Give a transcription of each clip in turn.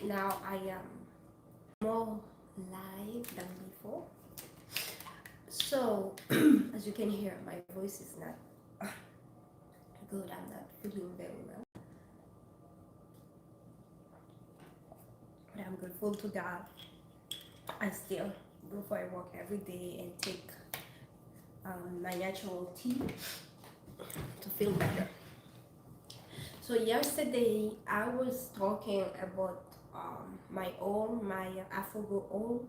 Now I am more live than before. So, as you can hear, my voice is not good. I'm not feeling very well. But I'm grateful to God. I still go for a walk every day and take my natural tea to feel better. So yesterday I was talking about my Afro oil,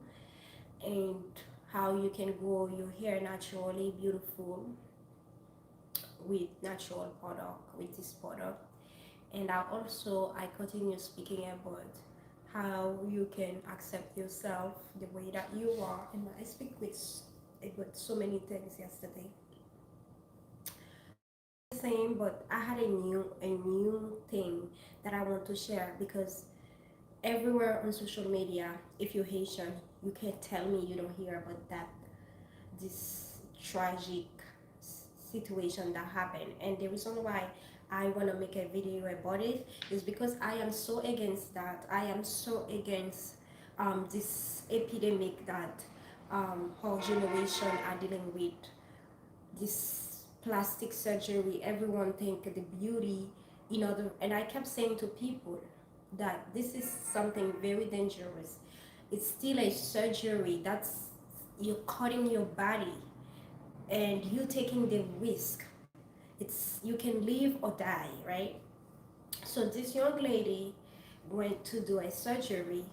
and how you can grow your hair naturally beautiful with natural product, with this product. And I continue speaking about how you can accept yourself the way that you are. And I speak with about so many things yesterday. Same, but I had a new thing that I want to share, because everywhere on social media, if you're Haitian, you can't tell me you don't hear about that, this tragic situation that happened. And the reason why I want to make a video about it is because I am so against that. I am so against this epidemic that our generation are dealing with, this plastic surgery. Everyone think the beauty, and I kept saying to people that this is something very dangerous. It's still a surgery. That's, you're cutting your body and you taking the risk. It's, you can live or die, right? So this young lady went to do a surgery,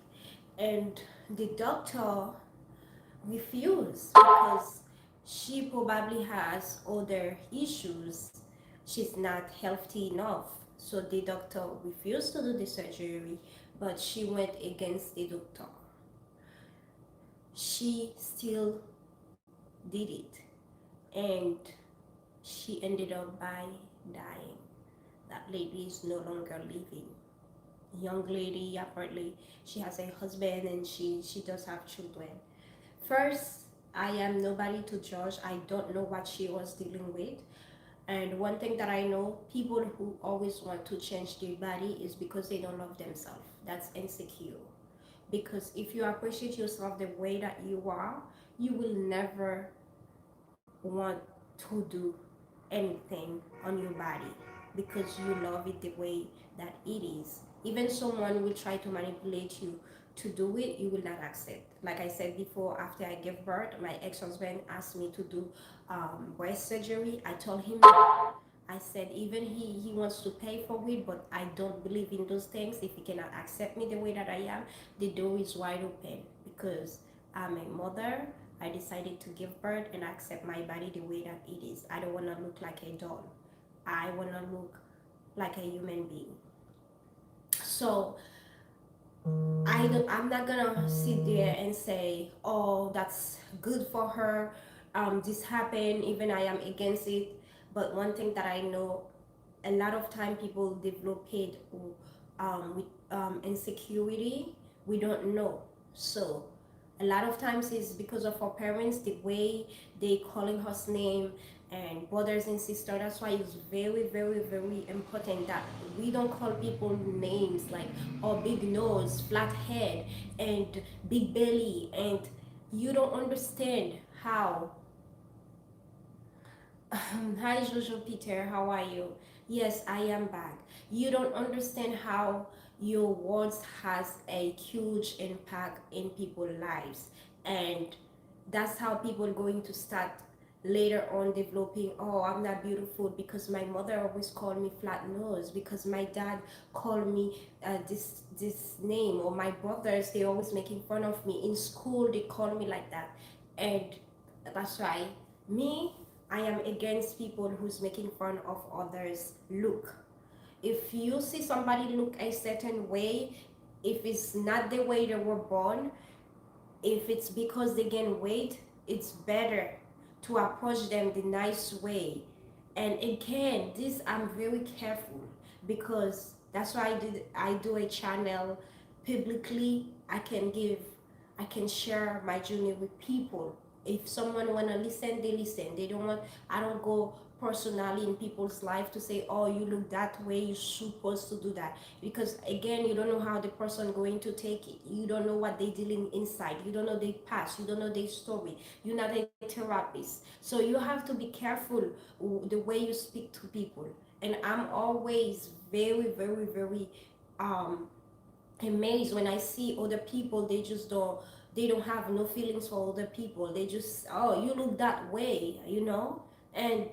and the doctor refused because she probably has other issues. She's not healthy enough. So the doctor refused to do the surgery, but she went against the doctor. She still did it, and she ended up by dying. That lady is no longer living. Young lady, apparently she has a husband and she does have children. First, I am nobody to judge. I don't know what she was dealing with. And one thing that I know, people who always want to change their body is because they don't love themselves. That's insecure. Because if you appreciate yourself the way that you are, you will never want to do anything on your body, because you love it the way that it is. Even someone will try to manipulate you to do it, you will not accept. Like I said before, after I gave birth, my ex-husband asked me to do breast surgery. I told him no. I said even he wants to pay for it, but I don't believe in those things. If he cannot accept me the way that I am, the door is wide open, because I'm a mother. I decided to give birth and accept my body the way that it is. I don't want to look like a doll. I want to look like a human being. So I'm not gonna sit there and say, oh, that's good for her. This happened. Even I am against it. But one thing that I know, a lot of time people develop it with insecurity. We don't know. So a lot of times it's because of our parents, the way they calling us name, and brothers and sisters. That's why it's very, very, very important that we don't call people names like, oh, big nose, flat head, and big belly, and you don't understand how. Hi Jojo Peter, how are you? Yes, I am back. You don't understand how your words has a huge impact in people's lives, and that's how people going to start later on developing, oh, I'm not beautiful because my mother always called me flat nose, because my dad called me this name, or my brothers, they always making fun of me in school, they call me like that. And that's why me, I am against people who's making fun of others look. If you see somebody look a certain way, if it's not the way they were born, if it's because they gain weight, it's better to approach them the nice way. And again, this I'm very careful, because that's why I do a channel publicly. I can share my journey with people. If someone wanna listen, they listen. They don't want, I don't go personally in people's life to say, oh, you look that way, you're supposed to do that. Because again, you don't know how the person going to take it. You don't know what they dealing inside. You don't know their past. You don't know their story. You're not a therapist, so you have to be careful the way you speak to people. And I'm always very, very, very um amazed when I see other people. They don't have no feelings for other people. They just, oh, you look that way. And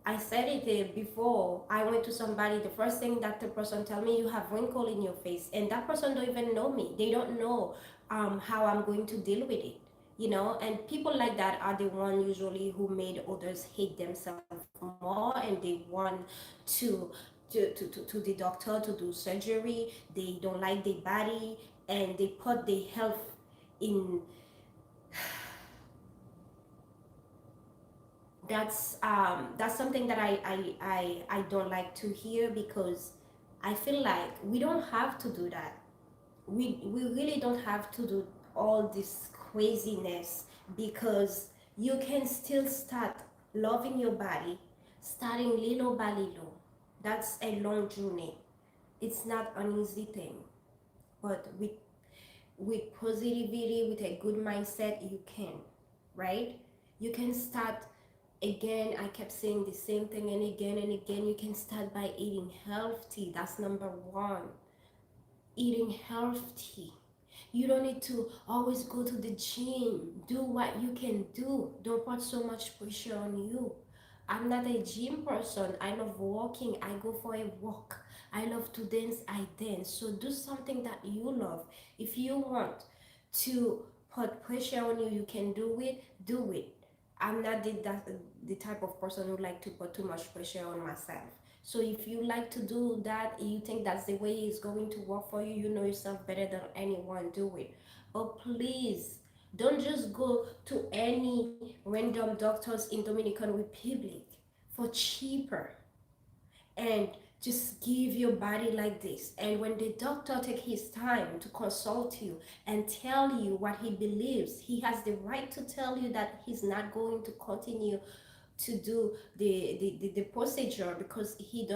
I said it before. I went to somebody. The first thing that the person tell me, you have wrinkle in your face, and that person don't even know me. They don't know how I'm going to deal with it. And people like that are the one usually who made others hate themselves more, and they want to to the doctor to do surgery. They don't like their body, and they put their health in. That's something that I don't like to hear, because I feel like we don't have to do that. We really don't have to do all this craziness, because you can still start loving your body, starting little by little. That's a long journey. It's not an easy thing, but with positivity, with a good mindset, you can, right? You can start. Again, I kept saying the same thing, and again, you can start by eating healthy. That's number one. Eating healthy. You don't need to always go to the gym. Do what you can do. Don't put so much pressure on you. I'm not a gym person. I love walking. I go for a walk. I love to dance. I dance. So do something that you love. If you want to put pressure on you, you can do it. Do it. I'm not the type of person who like to put too much pressure on myself. So if you like to do that, you think that's the way it's going to work for you, you know yourself better than anyone, do it. But please, don't just go to any random doctors in Dominican Republic for cheaper, and just give your body like this. And when the doctor take his time to consult you and tell you what he believes, he has the right to tell you that he's not going to continue to do the procedure, because he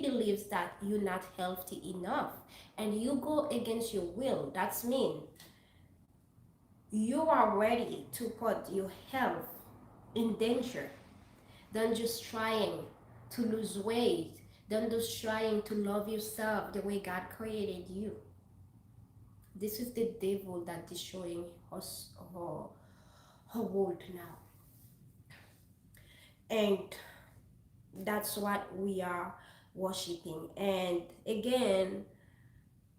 believes that you're not healthy enough, and you go against your will. That's mean you are ready to put your health in danger than just trying to lose weight, than just trying to love yourself the way God created you. This is the devil that destroying us, her world now. And that's what we are worshiping. And again,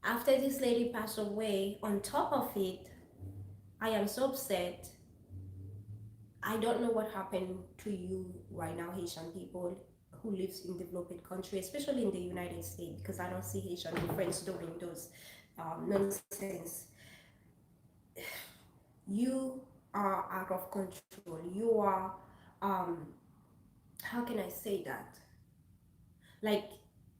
after this lady passed away, on top of it, I am so upset. I don't know what happened to you right now, Haitian people who lives in developing country, especially in the United States, because I don't see Haitian friends doing those nonsense. You are out of control. You are, um, how can I say that? Like,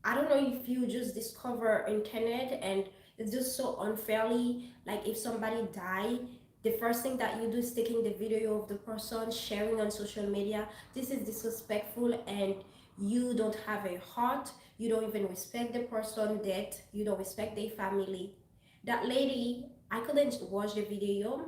I don't know if you just discover internet and it's just so unfairly. Like, if somebody die, the first thing that you do is taking the video of the person, sharing on social media. This is disrespectful, and you don't have a heart. You don't even respect the person dead. You don't respect their family. That lady, I couldn't watch the video.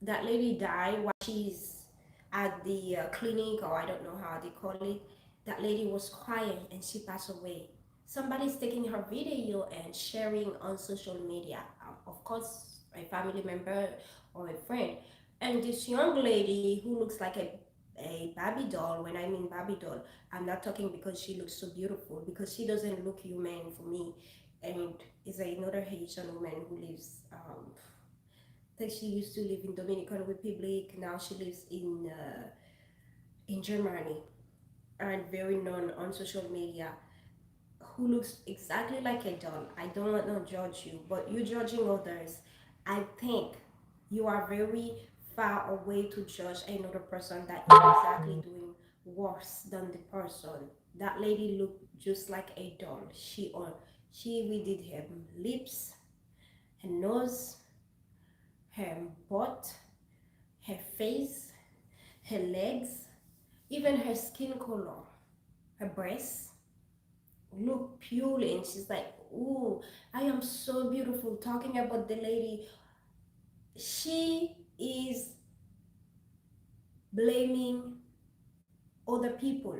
That lady died while she's at the clinic, or I don't know how they call it. That lady was crying and she passed away. Somebody's taking her video and sharing on social media. Of course, a family member or a friend. And this young lady who looks like a Barbie doll. When I mean Barbie doll, I'm not talking because she looks so beautiful, because she doesn't look human for me. And is another Haitian woman who lives, think she used to live in Dominican Republic. Now she lives in Germany, and very known on social media, who looks exactly like a doll. I don't want to judge you, but you judging others. I think you are very far away to judge another person that is exactly doing worse than the person. That lady looked just like a doll. She redid her lips, her nose, her butt, her face, her legs, Even her skin color, her breasts look pure, and she's like, "Ooh, I am so beautiful." Talking about the lady, she is blaming other people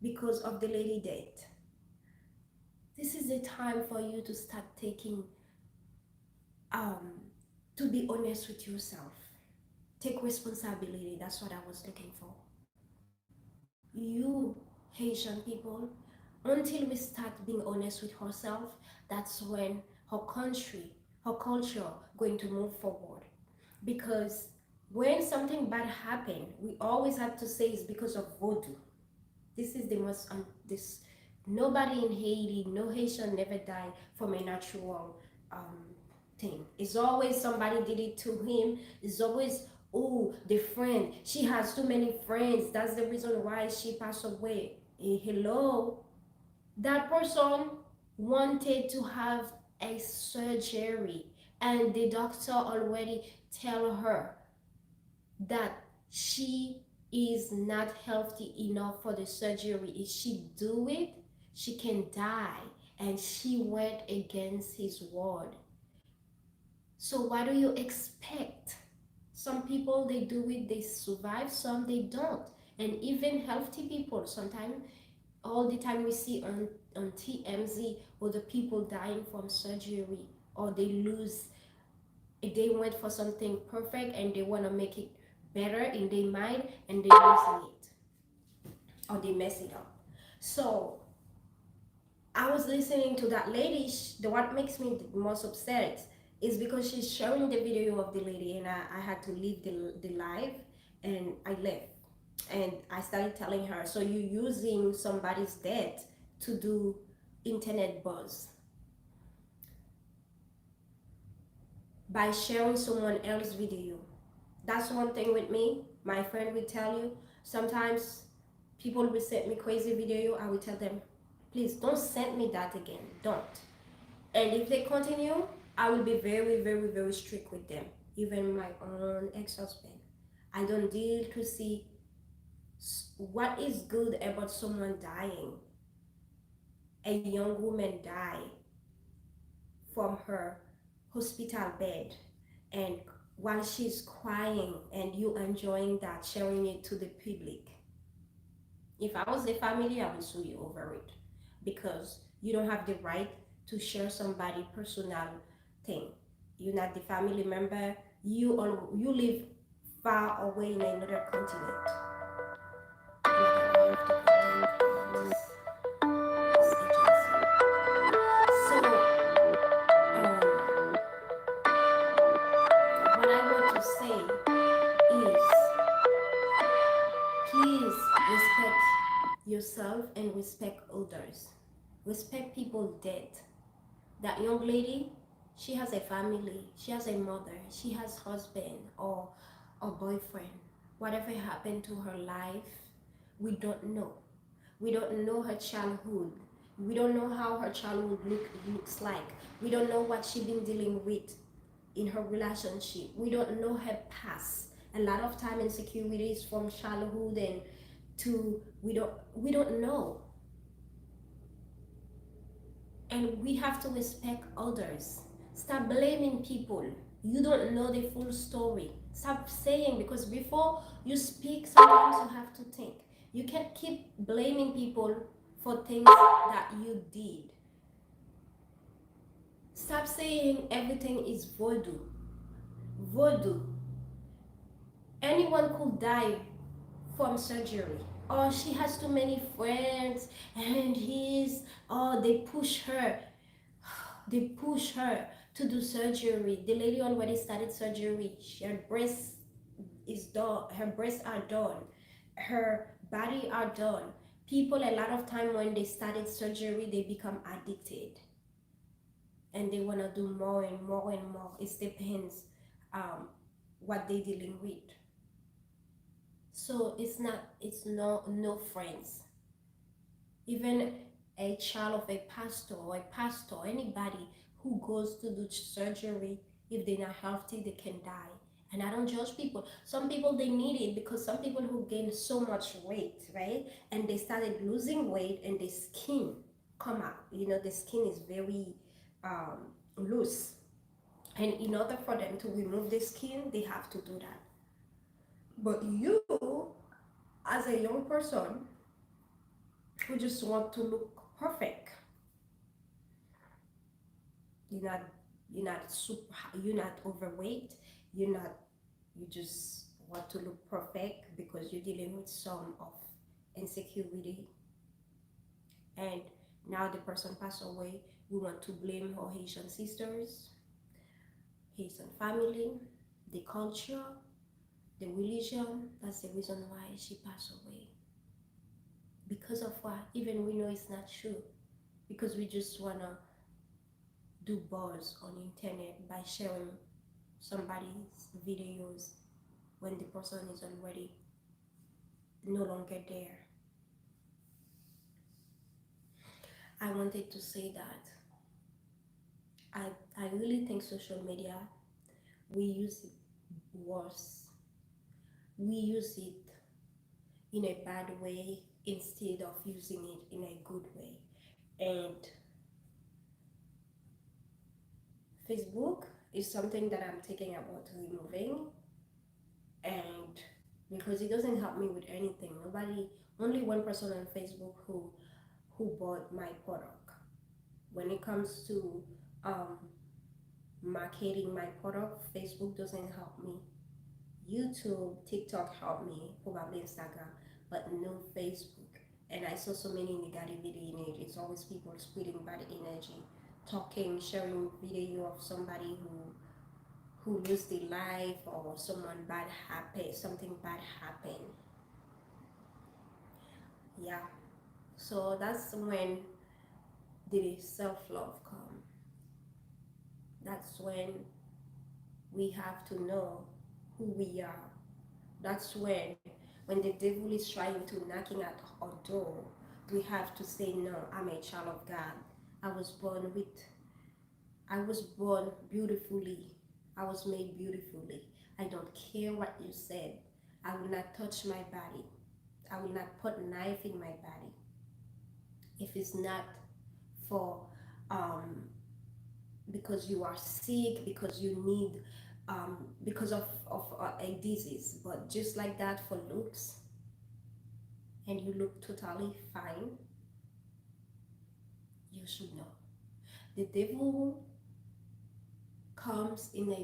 because of the lady death. This is the time for you to start taking, um, to be honest with yourself. Take responsibility. That's what I was looking for. You, Haitian people, until we start being honest with ourselves, that's when our country, our culture going to move forward. Because when something bad happen, we always have to say it's because of voodoo. This is the most this nobody in Haiti, no Haitian never died from a natural um, thing. It's always somebody did it to him. It's always, oh, the friend. She has too many friends. That's the reason why she passed away. Hello, that person wanted to have a surgery, and the doctor already tell her that she is not healthy enough for the surgery. If she do it, she can die. And she went against his word. So what do you expect? Some people they do it, they survive, some they don't. And even healthy people, sometimes all the time we see on TMZ or the people dying from surgery, or they lose, they went for something perfect and they want to make it better in their mind, and they losing it or they mess it up. So I was listening to that lady. The what makes me the most upset is because she's showing the video of the lady, and I had to leave the live, and I left. And I started telling her, so you're using somebody's death to do internet buzz by sharing someone else's video. That's one thing with me. My friend will tell you, sometimes people will send me crazy video. I will tell them, please don't send me that again. Don't. And if they continue, I will be very, very, very strict with them. Even my own ex-husband. I don't deal to see what is good about someone dying. A young woman die from her hospital bed, and while she's crying and you enjoying that, sharing it to the public. If I was the family, I would sue you over it, because you don't have the right to share somebody personal thing. You're not the family member. You live far away in another continent. Oh my God, I have to protect this agency. So, what I want to say is, please respect yourself and respect others. Respect people dead. That young lady, she has a family, she has a mother, she has husband or a boyfriend. Whatever happened to her life, we don't know. We don't know her childhood. We don't know how her childhood looks like. We don't know what she been dealing with in her relationship. We don't know her past. A lot of time insecurities from childhood and to we don't know. And we have to respect others. Stop blaming people. You don't know the full story. Stop saying, because before you speak, sometimes you have to think. You can't keep blaming people for things that you did. Stop saying everything is voodoo. Voodoo. Anyone could die from surgery. Or she has too many friends and they push her to do surgery. The lady already started surgery. Her breasts is done. Her breasts are done. Her body are done. People a lot of time when they started surgery, they become addicted, and they wanna do more and more and more. It depends what they dealing with. So it's no friends. Even a child of a pastor or a pastor, anybody who goes to do surgery, if they're not healthy, they can die. And I don't judge people. Some people they need it because some people who gain so much weight, right? And they started losing weight and the skin come out. You know, the skin is very loose. And in order for them to remove the skin, they have to do that. But you, as a young person who just want to look perfect, you're not you're not super, you're not overweight, you're not, you just want to look perfect because you're dealing with some of insecurity, and now the person passed away, we want to blame our Haitian sisters, Haitian family, the culture, the religion. That's the reason why she passed away. Because of what? Even we know it's not true. Because we just wanna do buzz on internet by sharing somebody's videos when the person is already no longer there. I wanted to say that I, I really think social media, we use it worse. We use it in a bad way instead of using it in a good way. And Facebook is something that I'm thinking about removing, and because it doesn't help me with anything. Nobody, only one person on Facebook who bought my product. When it comes to um, marketing my product, Facebook doesn't help me. YouTube, TikTok help me, probably Instagram, but no Facebook. And I saw so many negativity in it. It's always people spreading bad energy, talking, sharing video of somebody who lose their life or someone bad happen, something bad happened. Yeah. So that's when the self-love come. That's when we have to know who we are. That's when the devil is trying to knocking at our door, we have to say no. I'm a child of God. I was born with I was born beautifully. I was made beautifully. I don't care what you said. I will not touch my body. I will not put knife in my body if it's not for um, because you are sick, because you need because of a disease. But just like that for looks, and you look totally fine, you should know. The devil comes in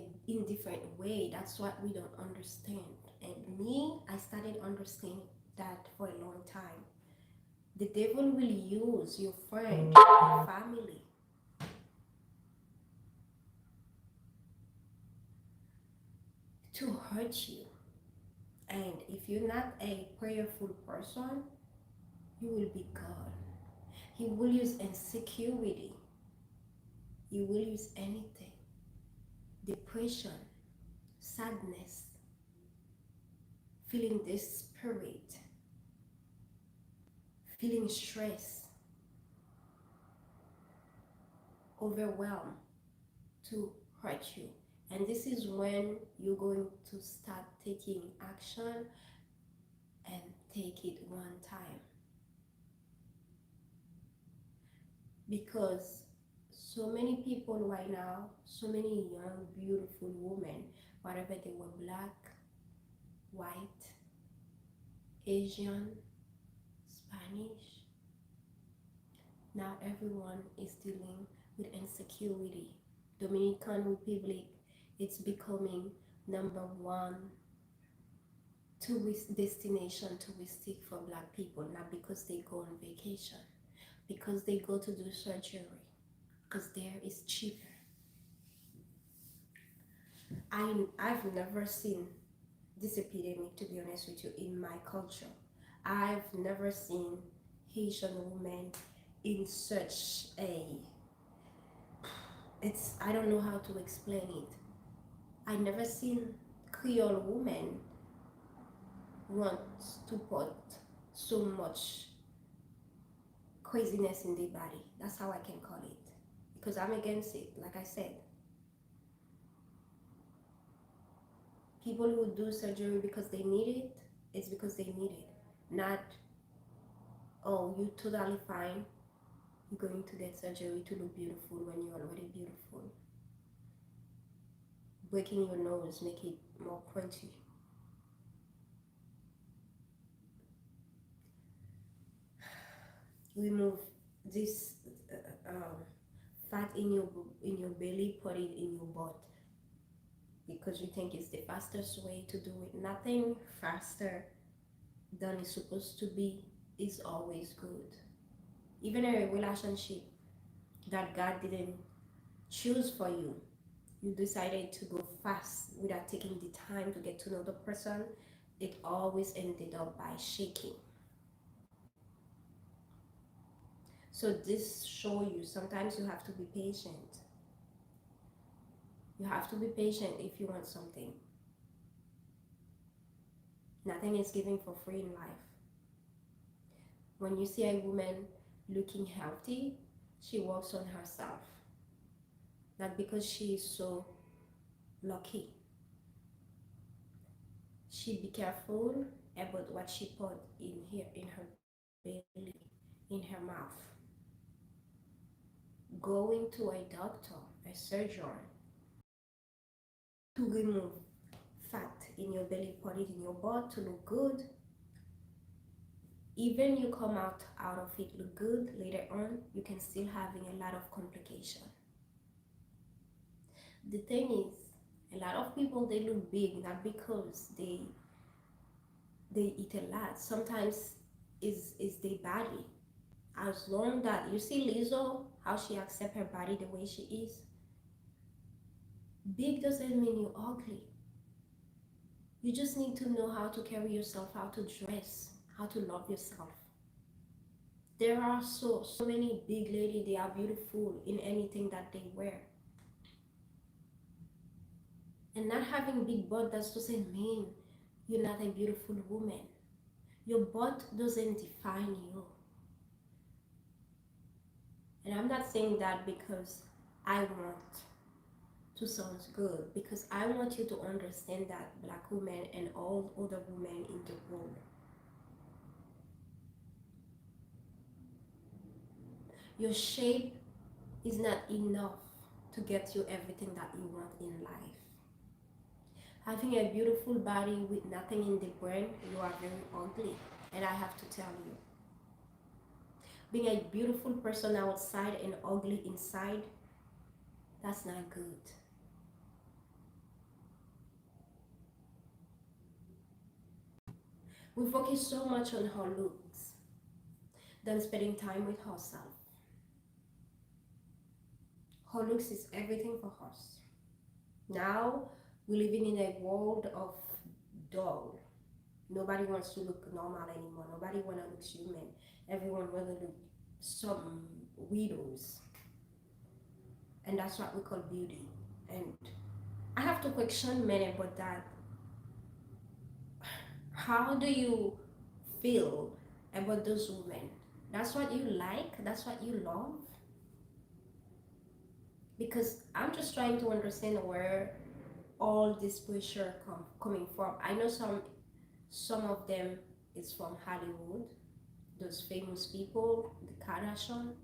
different way. That's what we don't understand. And me, I started understanding that for a long time. The devil will use your friend, your family to hurt you. And if you're not a prayerful person, you will be gone. He will use insecurity. He will use anything. Depression, sadness, feeling desperate, feeling stress, overwhelmed to hurt you. And this is when you're going to start taking action and take it one time. Because so many people right now, so many young, beautiful women, whatever they were, black, white, Asian, Spanish, now everyone is dealing with insecurity. Dominican Republic, it's becoming number one tourist destination, touristic for black people, not because they go on vacation, because they go to do surgery, because there is cheaper. I've never seen this epidemic, to be honest with you, in my culture. I've never seen Haitian women in such a, it's, I don't know how to explain it. I never seen Creole women want to put so much craziness in their body. That's how I can call it. Because I'm against it. Like I said, People who do surgery because they need it, it's because they need it. Not, oh, you're totally fine. You're going to get surgery to look beautiful when you're already beautiful. Breaking your nose make it more pointy. Remove this fat in your belly, put it in your butt because you think it's the fastest way to do it. Nothing faster than it's supposed to be is always good. Even a relationship that God didn't choose for you, you decided to go fast without taking the time to get to know the person, it always ended up by shaking. So this show you sometimes you have to be patient. You have to be patient if you want something. Nothing is given for free in life. When you see a woman looking healthy, she works on herself. Not because she is so lucky. She be careful about what she put in here, in her belly, in her mouth. Going to a doctor, a surgeon, to remove fat in your belly, put it in your butt to look good. Even you come out of it look good later on, you can still having a lot of complication. The thing is, a lot of people they look big not because they eat a lot. Sometimes is their body. As long that you see Lizzo, how she accept her body the way she is, big doesn't mean you're ugly. You just need to know how to carry yourself, how to dress, how to love yourself. There are so many big ladies, they are beautiful in anything that they wear. And not having big butt that doesn't mean you're not a beautiful woman. Your butt doesn't define you. And I'm not saying that because I want to sound good, because I want you to understand that black women and all other women in the world, your shape is not enough to get you everything that you want in life. Having a beautiful body with nothing in the brain, you are very ugly. And I have to tell you, being a beautiful person outside and ugly inside, that's not good. We focus so much on her looks than spending time with herself. Her looks is everything for us. Now we're living in a world of doll. Nobody wants to look normal anymore. Nobody wanna look human. Everyone wanna look some widows, and that's what we call beauty. And I have to question men about that. How do you feel about those women? That's what you like? That's what you love? Because I'm just trying to understand where all this pressure coming from. I know some of them is from Hollywood, those famous people, the Kardashian.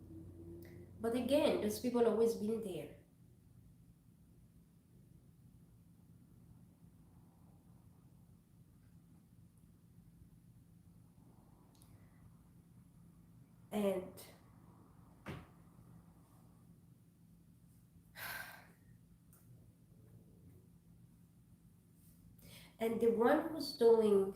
But again, those people always been there. And and the one who's doing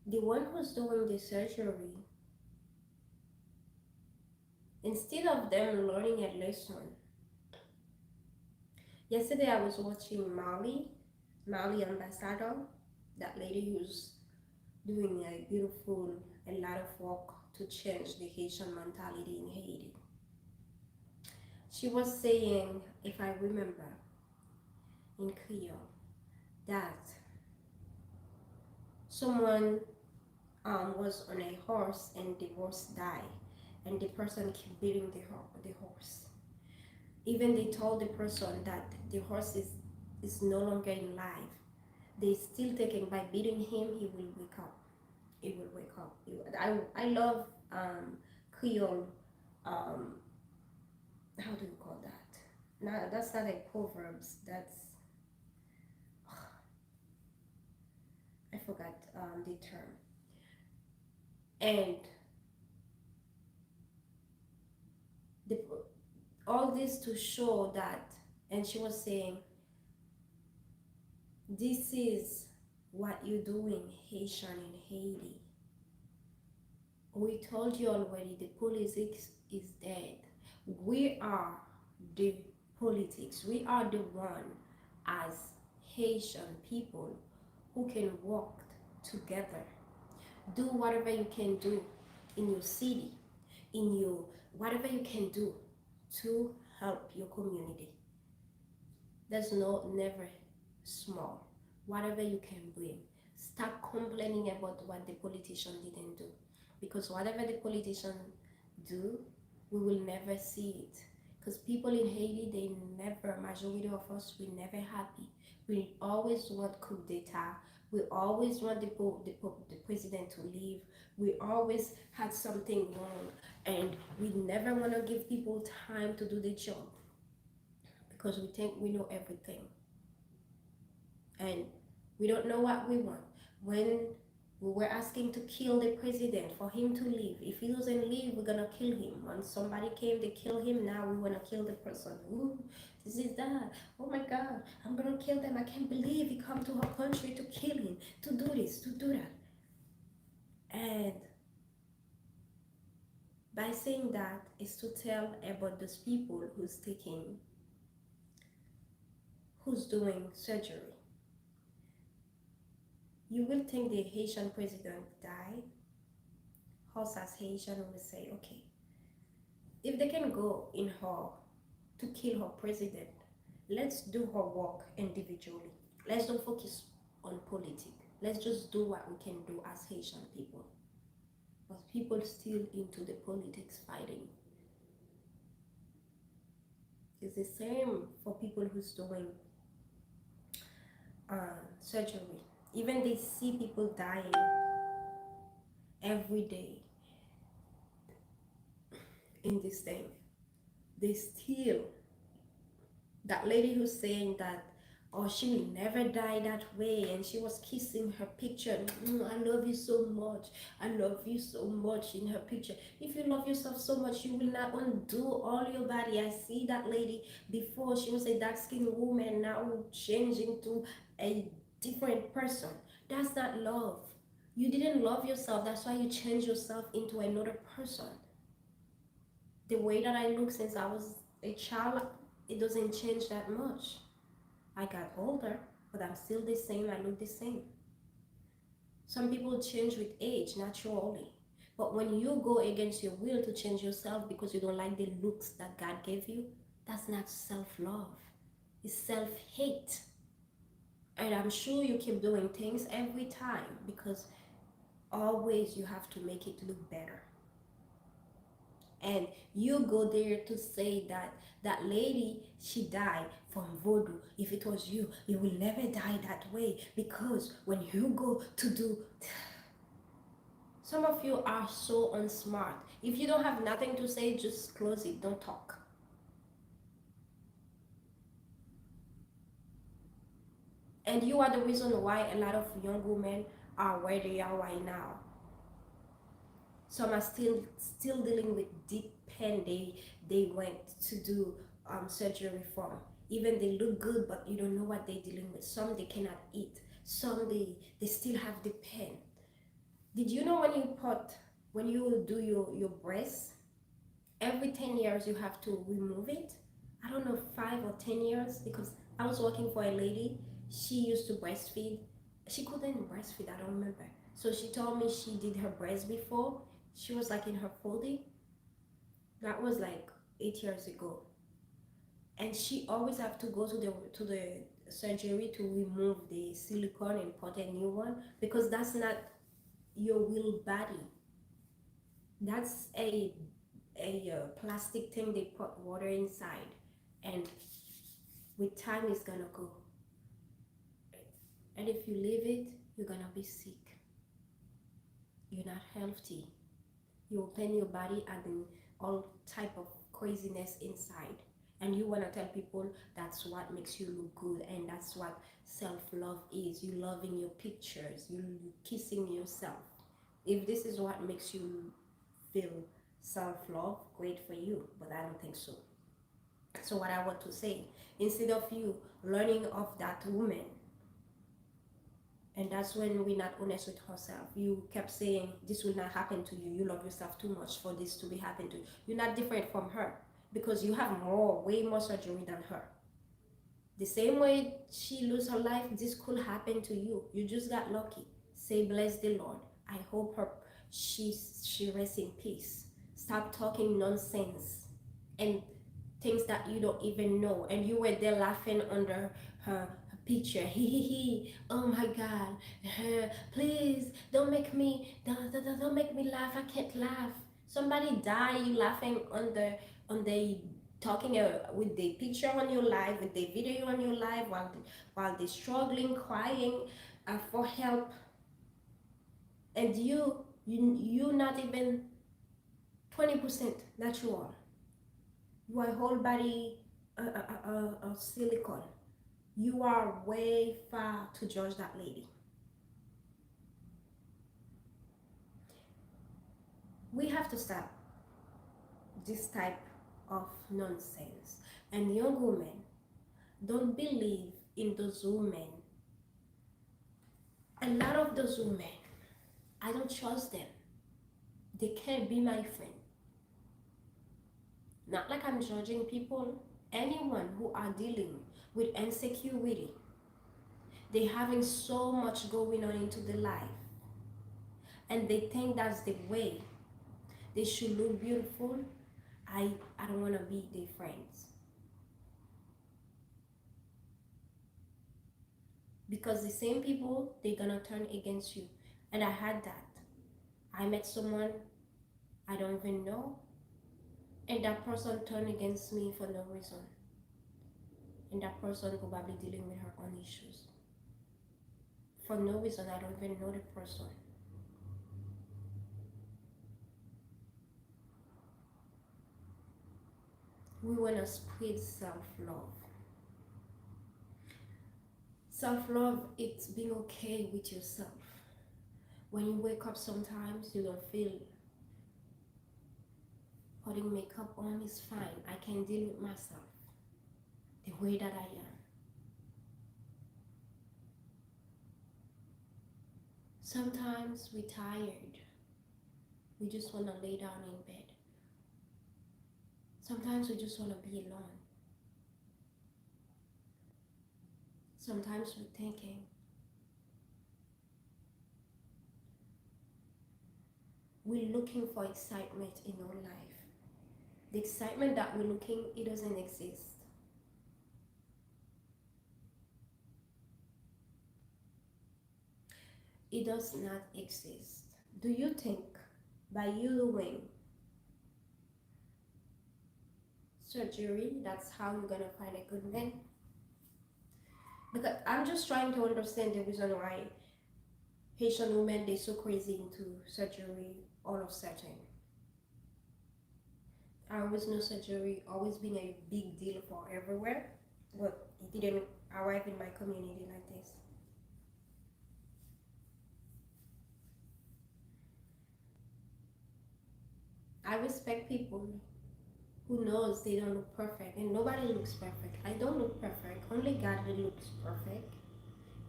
the surgery, instead of them learning a lesson. Yesterday I was watching Mali Ambassador, that lady who's doing a lot of work to change the Haitian mentality in Haiti. She was saying, if I remember in Creole, that someone was on a horse and the horse died, and the person kept beating the horse. Even they told the person that the horse is no longer in life. They still thinking by beating him he will wake up. He will wake up. I love Creole, um how do you call that? No, that's not like proverbs. That's I forgot the term. And the, all this to show that, and she was saying, this is what you do in Haitian in Haiti. We told you already the politics is dead. We are the politics. We are the one as Haitian people who can work together. Do whatever you can do in your city, in your whatever you can do to help your community. There's no never small. Whatever you can bring. Stop complaining about what the politician didn't do. Because whatever the politician do, we will never see it. Because people in Haiti, they never, majority of us, we never happy. We always want coup d'etat. We always want the president to leave. We always had something wrong. And we never want to give people time to do the job because we think we know everything and we don't know what we want. When we were asking to kill the president for him to leave, if he doesn't leave, we're gonna kill him. When somebody came, they kill him. Now we wanna kill the person. Ooh, this is that. Oh my God, I'm gonna kill them. I can't believe he come to our country to kill him, to do this, to do that. And by saying that is to tell about those people who's doing surgery. You will think the Haitian president died. Us as Haitian will say, okay, if they can go in her to kill her president, let's do her work individually. Let's don't focus on politics. Let's just do what we can do as Haitian people. But people still into the politics fighting. It's the same for people who's doing surgery. Even they see people dying every day in this thing. They still that lady who's saying that oh she will never die that way and she was kissing her picture. I love you so much, I love you so much in her picture. If you love yourself so much you will not undo all your body. I see that lady before she was a dark skinned woman, now changing to a different person. That's not love. You didn't love yourself, that's why you changed yourself into another person. The way that I look since I was a child, it doesn't change that much. I got older, but I'm still the same. I look the same. Some people change with age naturally. But when you go against your will to change yourself because you don't like the looks that God gave you, that's not self love. It's self hate. And I'm sure you keep doing things every time because always you have to make it look better. And you go there to say that that lady she died from voodoo. If it was you, you will never die that way because when you go to do some of you are so unsmart. If you don't have nothing to say, just close it, don't talk. And you are the reason why a lot of young women are where they are right now. Some are still dealing with deep pain they went to do surgery from. Even they look good but you don't know what they're dealing with. Some they cannot eat, some they still have the pain. Did you know when you do your breast, every 10 years you have to remove it? I don't know, 5 or 10 years, because I was working for a lady. She used to breastfeed. She couldn't breastfeed, I don't remember. So she told me she did her breast before. She was like in her 40. That was like 8 years ago. And she always have to go to the surgery to remove the silicone and put a new one because that's not your real body. That's a plastic thing they put water inside, and with time it's gonna go. And if you leave it, you're gonna be sick. You're not healthy. You open your body and all type of craziness inside. And you wanna tell people that's what makes you look good, and that's what self-love is. You loving your pictures, you kissing yourself. If this is what makes you feel self-love, great for you, but I don't think so. So what I want to say, instead of you learning of that woman, and that's when we're not honest with ourselves. You kept saying this will not happen to you. You love yourself too much for this to be happening to you. You're not different from her because you have more, way more surgery than her. The same way she lose her life, this could happen to you. You just got lucky. Say bless the Lord. I hope her she rests in peace. Stop talking nonsense and things that you don't even know. And you were there laughing under her picture. He. Oh my God. Please don't make me laugh. I can't laugh. Somebody die. You laughing on the talking with the picture on your live, with the video on your live, while they struggling, crying for help, and you not even 20% natural. You are whole body silicone. You are way far to judge that lady. We have to stop this type of nonsense. And young women, don't believe in those women. A lot of those women, I don't trust them. They can't be my friend. Not like I'm judging people. Anyone who are dealing with insecurity, they having so much going on into their life, and they think that's the way they should look beautiful. I don't want to be their friends, because the same people, they're gonna turn against you. And I had that. I met someone I don't even know, and that person turned against me for no reason, and that person probably dealing with her own issues for no reason. I don't even know the person. We want to spread self-love. Self-love, it's being okay with yourself. When you wake up, sometimes you don't feel putting makeup on is fine. I can deal with myself the way that I am. Sometimes we're tired. We just want to lay down in bed. Sometimes we just want to be alone. Sometimes we're thinking, we're looking for excitement in our life. The excitement that we're looking, it doesn't exist. It does not exist. Do you think by you doing surgery, that's how you're gonna find a good man? Because I'm just trying to understand the reason why Haitian women they so crazy into surgery all of a sudden. I always know surgery always been a big deal for everywhere, but it didn't arrive in my community like this. I respect people who knows they don't look perfect, and nobody looks perfect. I don't look perfect. Only God looks perfect.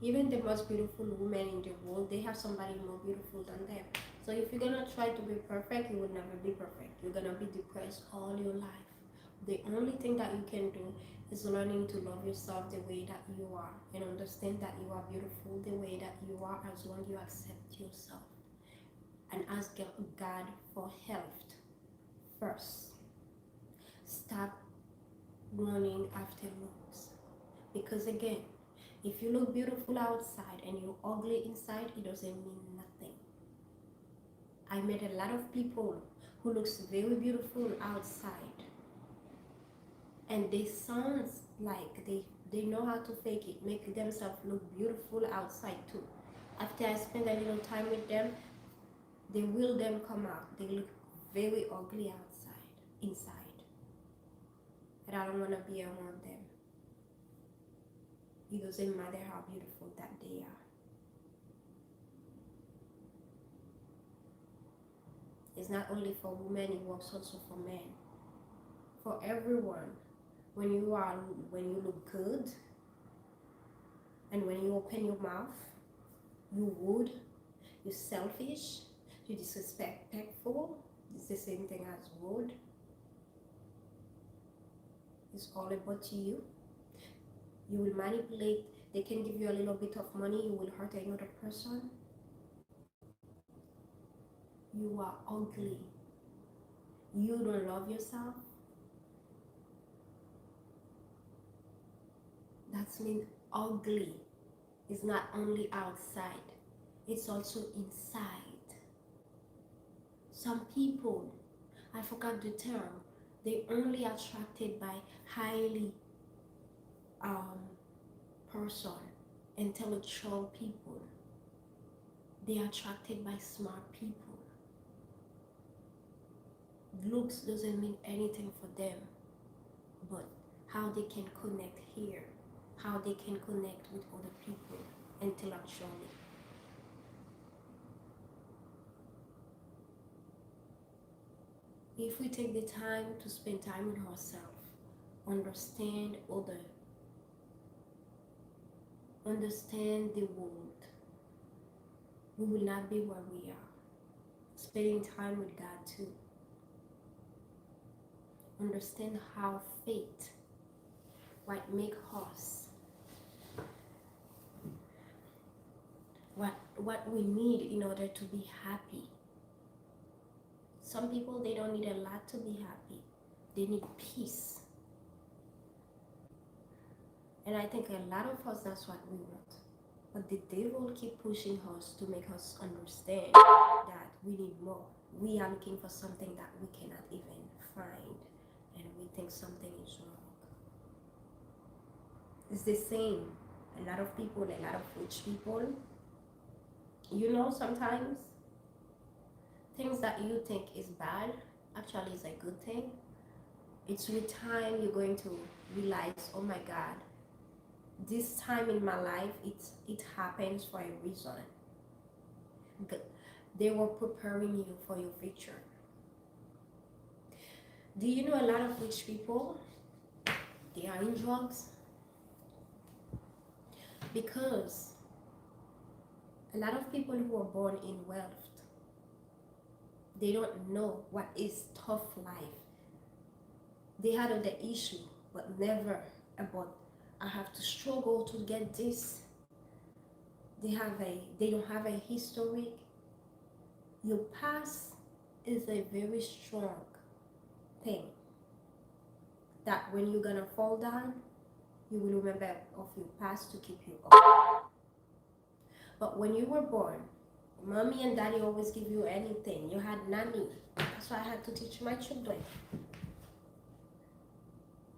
Even the most beautiful women in the world, they have somebody more beautiful than them. So if you're gonna try to be perfect, you will never be perfect. You're gonna be depressed all your life. The only thing that you can do is learning to love yourself the way that you are, and understand that you are beautiful the way that you are, as long as you accept yourself and ask God for health first. Stop running after looks, because again, if you look beautiful outside and you're ugly inside, it doesn't mean nothing. I met a lot of people who looks very beautiful outside, and they sounds like they know how to fake it, make themselves look beautiful outside too. After I spend a little time with them, they will then come out. They look very ugly outside, inside, and I don't want to be around them. It doesn't matter how beautiful that they are. It's not only for women; it works also for men. For everyone, when you are when you look good, and when you open your mouth, you rude, you're selfish, you're disrespectful. It's the same thing as rude. It's all about you. You will manipulate. They can give you a little bit of money. You will hurt another person. You are ugly. You don't love yourself. That's mean ugly. It's not only outside. It's also inside. Some people, I forgot the term, they only attracted by highly um, person, intellectual people. They are attracted by smart people. Looks doesn't mean anything for them, but how they can connect here, how they can connect with other people intellectually. If we take the time to spend time with ourselves, understand other, understand the world, we will not be where we are. Spending time with God too. Understand how fate, what make us, what we need in order to be happy. Some people they don't need a lot to be happy. They need peace. And I think a lot of us that's what we want. But the devil keep pushing us to make us understand that we need more. We are looking for something that we cannot even find, and we think something is wrong. It's the same. A lot of people, a lot of rich people, sometimes things that you think is bad actually is a good thing. It's with time you're going to realize, oh my God, this time in my life, it happens for a reason. They were preparing you for your future. Do you know a lot of rich people, they are in drugs? Because a lot of people who are born in wealth, they don't know what is tough life. They had other issue, but never about I have to struggle to get this. They don't have a history. Your past is a very strong thing that when you're gonna fall down, you will remember of your past to keep you up. But when you were born, mommy and daddy always give you anything. You had nanny. That's why I had to teach my children.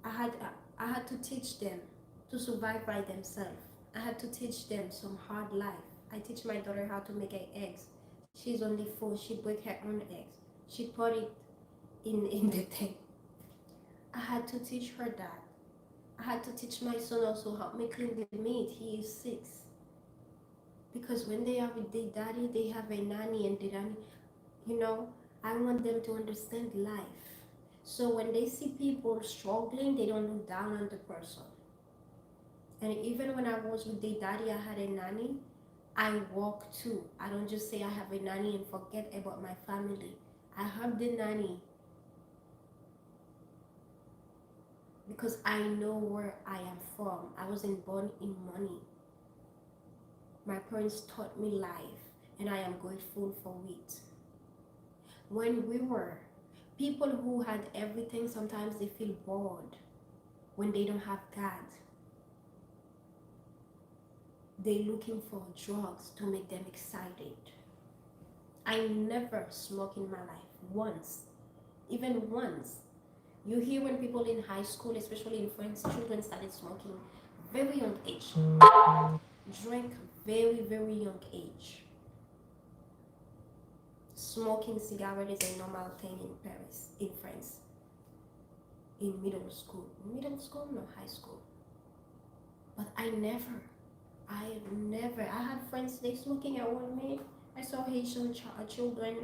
I had I had to teach them to survive by themselves. I had to teach them some hard life. I teach my daughter how to make eggs. She's only 4. She break her own eggs. She put it in the thing. I had to teach her that. I had to teach my son also how to clean the meat. He is 6. Because when they are with their daddy, they have a nanny, and the nanny, I want them to understand life. So when they see people struggling, they don't look down on the person. And even when I was with their daddy, I had a nanny. I walk too. I don't just say I have a nanny and forget about my family. I have the nanny because I know where I am from. I wasn't born in money. My parents taught me life, and I am grateful for it. When we were people who had everything, sometimes they feel bored when they don't have God. They're looking for drugs to make them excited. I never smoked in my life once, even once. You hear when people in high school, especially in France, children started smoking very young age, drink very young age. Smoking cigarette is a normal thing in Paris, in France, in middle school, no high school. But I had friends they smoking around me. I saw Haitian children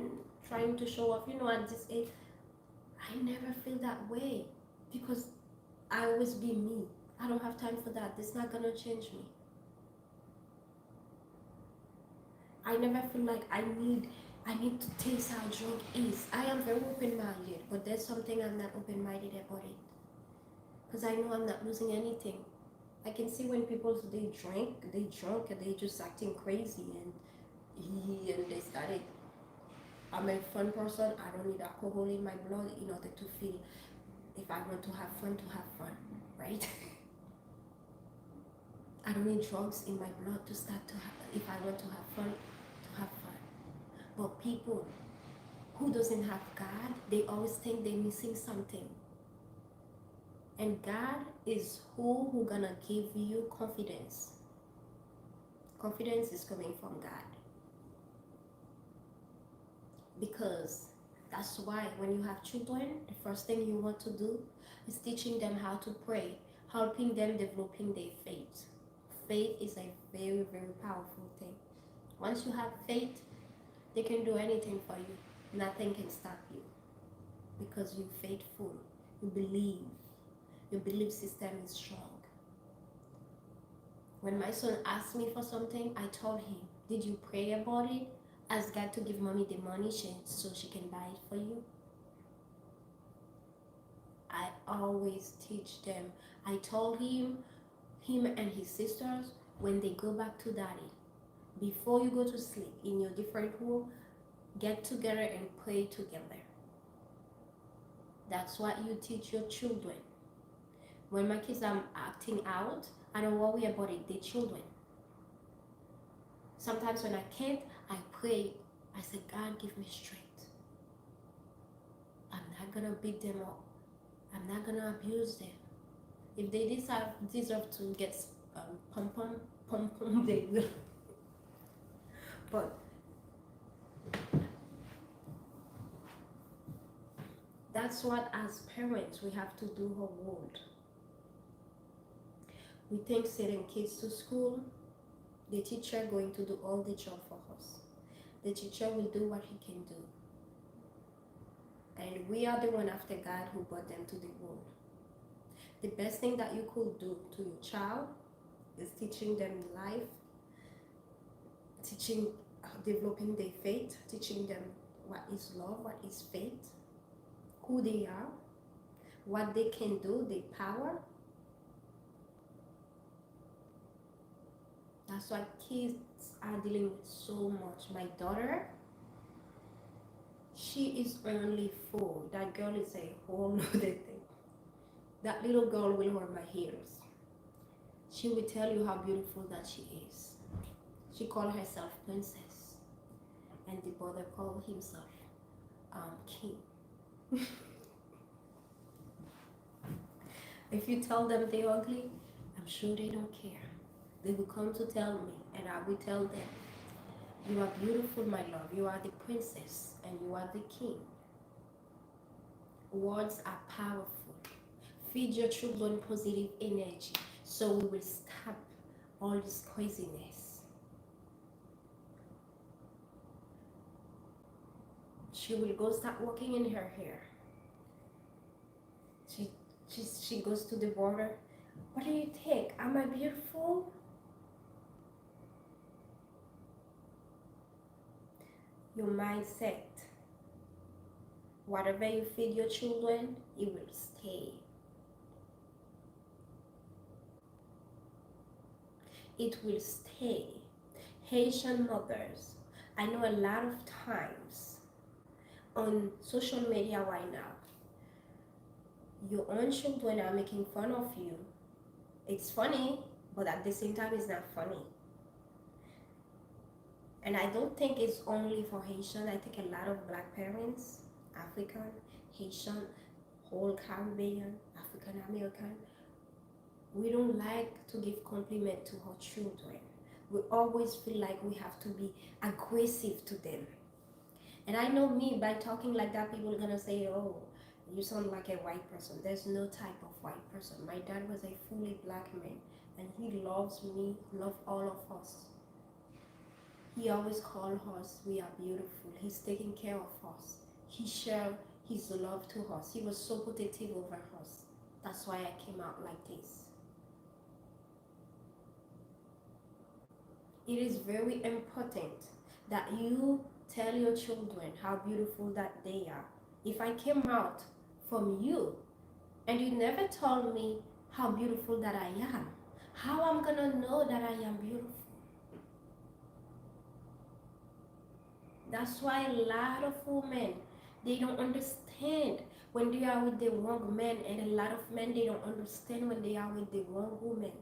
trying to show off, at this age. I never feel that way because I always be me. I don't have time for that. It's not gonna change me. I never feel like I need to taste how drug is. I am very open minded, but there's something I'm not open minded about it. Because I know I'm not losing anything. I can see when people they drunk and they just acting crazy and they started. I'm a fun person. I don't need alcohol in my blood in order to feel if I want to have fun, right? I don't need drugs in my blood to start to have, if I want to have fun, to have fun. But people who doesn't have God, they always think they're missing something. And God is who gonna give you confidence. Confidence is coming from God. Because that's why when you have children, the first thing you want to do is teaching them how to pray, helping them developing their faith. Faith is a very powerful thing. Once you have faith, they can do anything for you. Nothing can stop you because you're faithful. You believe. Your belief system is strong. When my son asked me for something, I told him, did you pray about it? Ask God to give mommy the money so she can buy it for you. I always teach them. I told him and his sisters, when they go back to daddy, before you go to sleep in your different room, get together and pray together. That's what you teach your children. When my kids are acting out, I don't worry about it, they're children. Sometimes when I can't, I pray. I say, God, give me strength. I'm not gonna beat them up. I'm not gonna abuse them. If they deserve to get pom, they will. But that's what, as parents, we have to do our world. We think sending kids to school, the teacher going to do all the job for us. The teacher will do what he can do. And we are the one after God who brought them to the world. The best thing that you could do to your child is teaching them life, developing their faith, teaching them what is love, what is faith, who they are, what they can do, their power. That's why kids are dealing with so much. My daughter, she is only 4. That girl is a whole other thing. That little girl will hold my ears. She will tell you how beautiful that she is. She called herself princess, and the brother called himself king. If you tell them they're ugly, I'm sure they don't care. They will come to tell me, and I will tell them, you are beautiful, my love. You are the princess, and you are the king. Words are powerful. Feed your children positive energy so we will stop all this craziness. She will go start working in her hair. She goes to the border. What do you think? Am I beautiful? Your mindset. Whatever you feed your children, it will stay. It will stay. Haitian mothers, I know a lot of times on social media right now, your own children are making fun of you. It's funny, but at the same time, it's not funny. And I don't think it's only for Haitian. I think a lot of black parents, African, Haitian, all Caribbean, African American, we don't like to give compliment to our children. We always feel like we have to be aggressive to them. And I know me, by talking like that, people are gonna say, oh, you sound like a white person. There's no type of white person. My dad was a fully black man, and he loves me, love all of us. He always called us, we are beautiful. He's taking care of us. He shared his love to us. He was so protective over us. That's why I came out like this. It is very important that you tell your children how beautiful that they are. If I came out from you and you never told me how beautiful that I am, how I'm gonna know that I am beautiful? That's why a lot of women, they don't understand when they are with the wrong man, and a lot of men, they don't understand when they are with the wrong woman,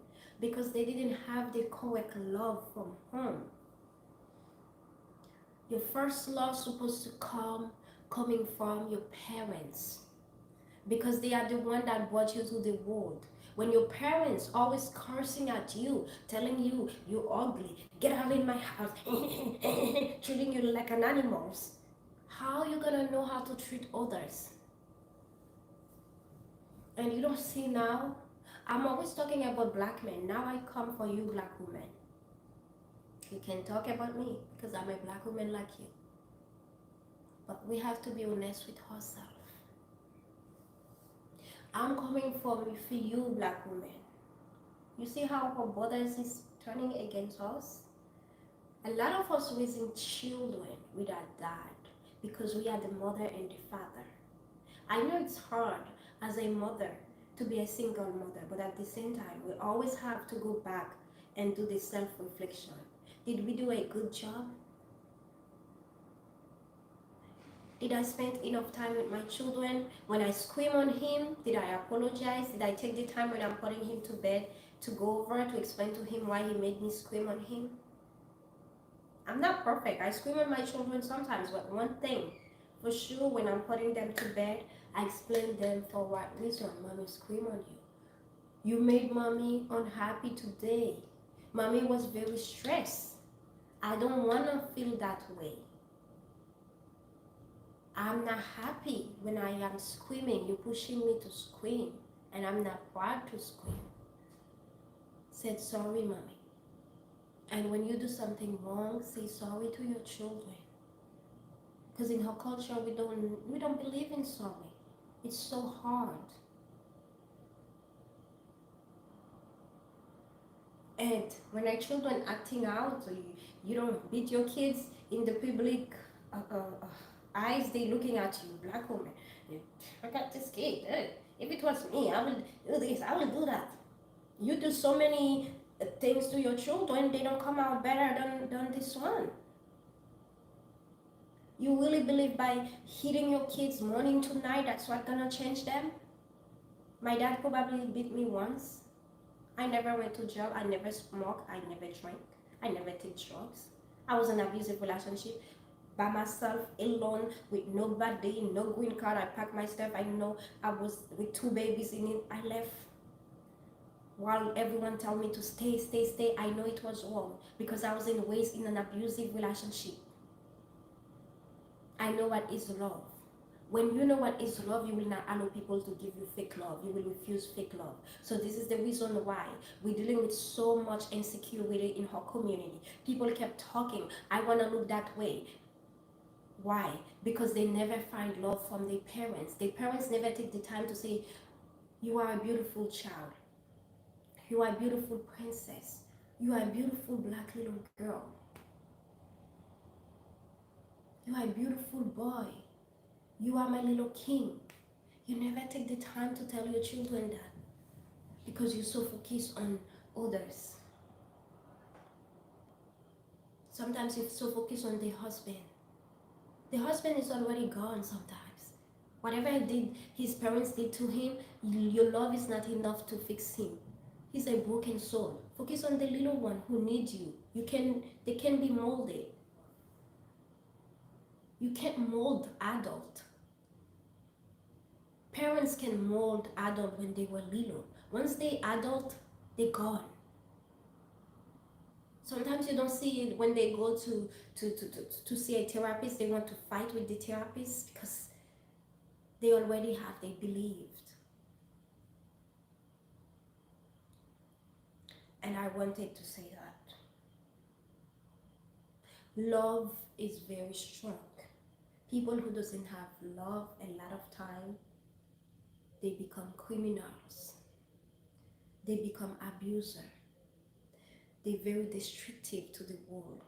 because they didn't have the correct love from home. Your first love supposed to coming from your parents, because they are the one that brought you to the world. When your parents always cursing at you, telling you you're ugly, get out in my house, treating you like an animal, how you gonna know how to treat others? And you don't see now, I'm always talking about black men. Now I come for you, black women. You can talk about me because I'm a black woman like you. But we have to be honest with ourselves. I'm coming for you, black women. You see how our brothers is turning against us? A lot of us raising children with our dad because we are the mother and the father. I know it's hard as a mother to be a single mother, but at the same time, we always have to go back and do the self-reflection. Did we do a good job? Did I spend enough time with my children? When I scream on him, did I apologize? Did I take the time when I'm putting him to bed to go over to explain to him why he made me scream on him? I'm not perfect. I scream on my children sometimes, but one thing for sure, when I'm putting them to bed, I explain them for what reason mommy scream on you. You made mommy unhappy today. Mommy was very stressed. I don't want to feel that way. I'm not happy when I am screaming. You're pushing me to scream, and I'm not proud to scream. Said sorry, mommy. And when you do something wrong, say sorry to your children. Because in our culture, we don't believe in sorry. It's so hard. And when our children acting out, so you don't beat your kids in the public eyes, they looking at you, black woman. Look at this kid. If it was me, I will do this, I will do that. You do so many things to your children, they don't come out better than this one. You really believe by hitting your kids morning to night, that's what gonna change them? My dad probably beat me once. I never went to jail. I never smoked. I never drank. I never take drugs. I was in an abusive relationship by myself, alone, with nobody, no green card. I packed my stuff. I know I was with two babies in it. I left while everyone told me to stay, stay, stay. I know it was wrong because I was raised in an abusive relationship. I know what is love. When you know what is love, you will not allow people to give you fake love. You will refuse fake love. So this is the reason why we're dealing with so much insecurity in our community. People kept talking, I want to look that way. Why? Because they never find love from their parents. Their parents never take the time to say, you are a beautiful child. You are a beautiful princess. You are a beautiful black little girl. You are a beautiful boy. You are my little king. You never take the time to tell your children that because you're so focused on others. Sometimes you're so focused on the husband. The husband is already gone sometimes. Whatever his parents did to him, your love is not enough to fix him. He's a broken soul. Focus on the little one who needs you. They can be molded. You can't mold adult. Parents can mold adult when they were little. Once they adult, they gone. Sometimes you don't see it when they go to see a therapist. They want to fight with the therapist because they already have they believed. And I wanted to say that love is very strong. People who doesn't have love a lot of time, they become criminals, they become abuser, they're very destructive to the world.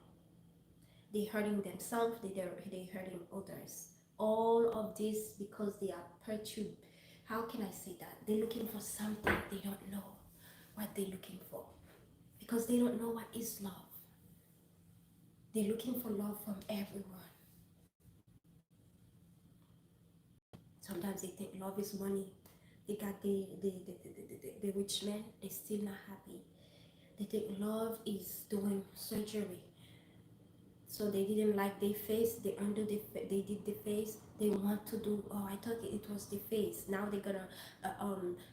They hurting themselves, they hurting others. All of this because they are perturbed. How can I say that? They're looking for something they don't know what they're looking for because they don't know what is love. They're looking for love from everyone. Sometimes they think love is money. They got the rich man, they still not happy. They think love is doing surgery. So they didn't like their face. They did the face. They want to do. Oh, I thought it was the face. Now they're gonna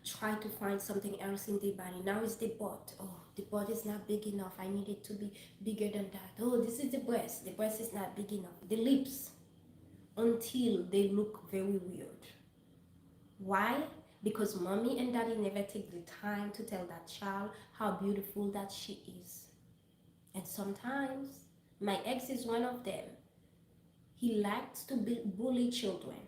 try to find something else in the body. Now it's the butt. Oh, the butt is not big enough. I need it to be bigger than that. Oh, this is the breast. The breast is not big enough. The lips, until they look very weird. Why? Because mommy and daddy never take the time to tell that child how beautiful that she is. And sometimes my ex is one of them. He likes to bully children,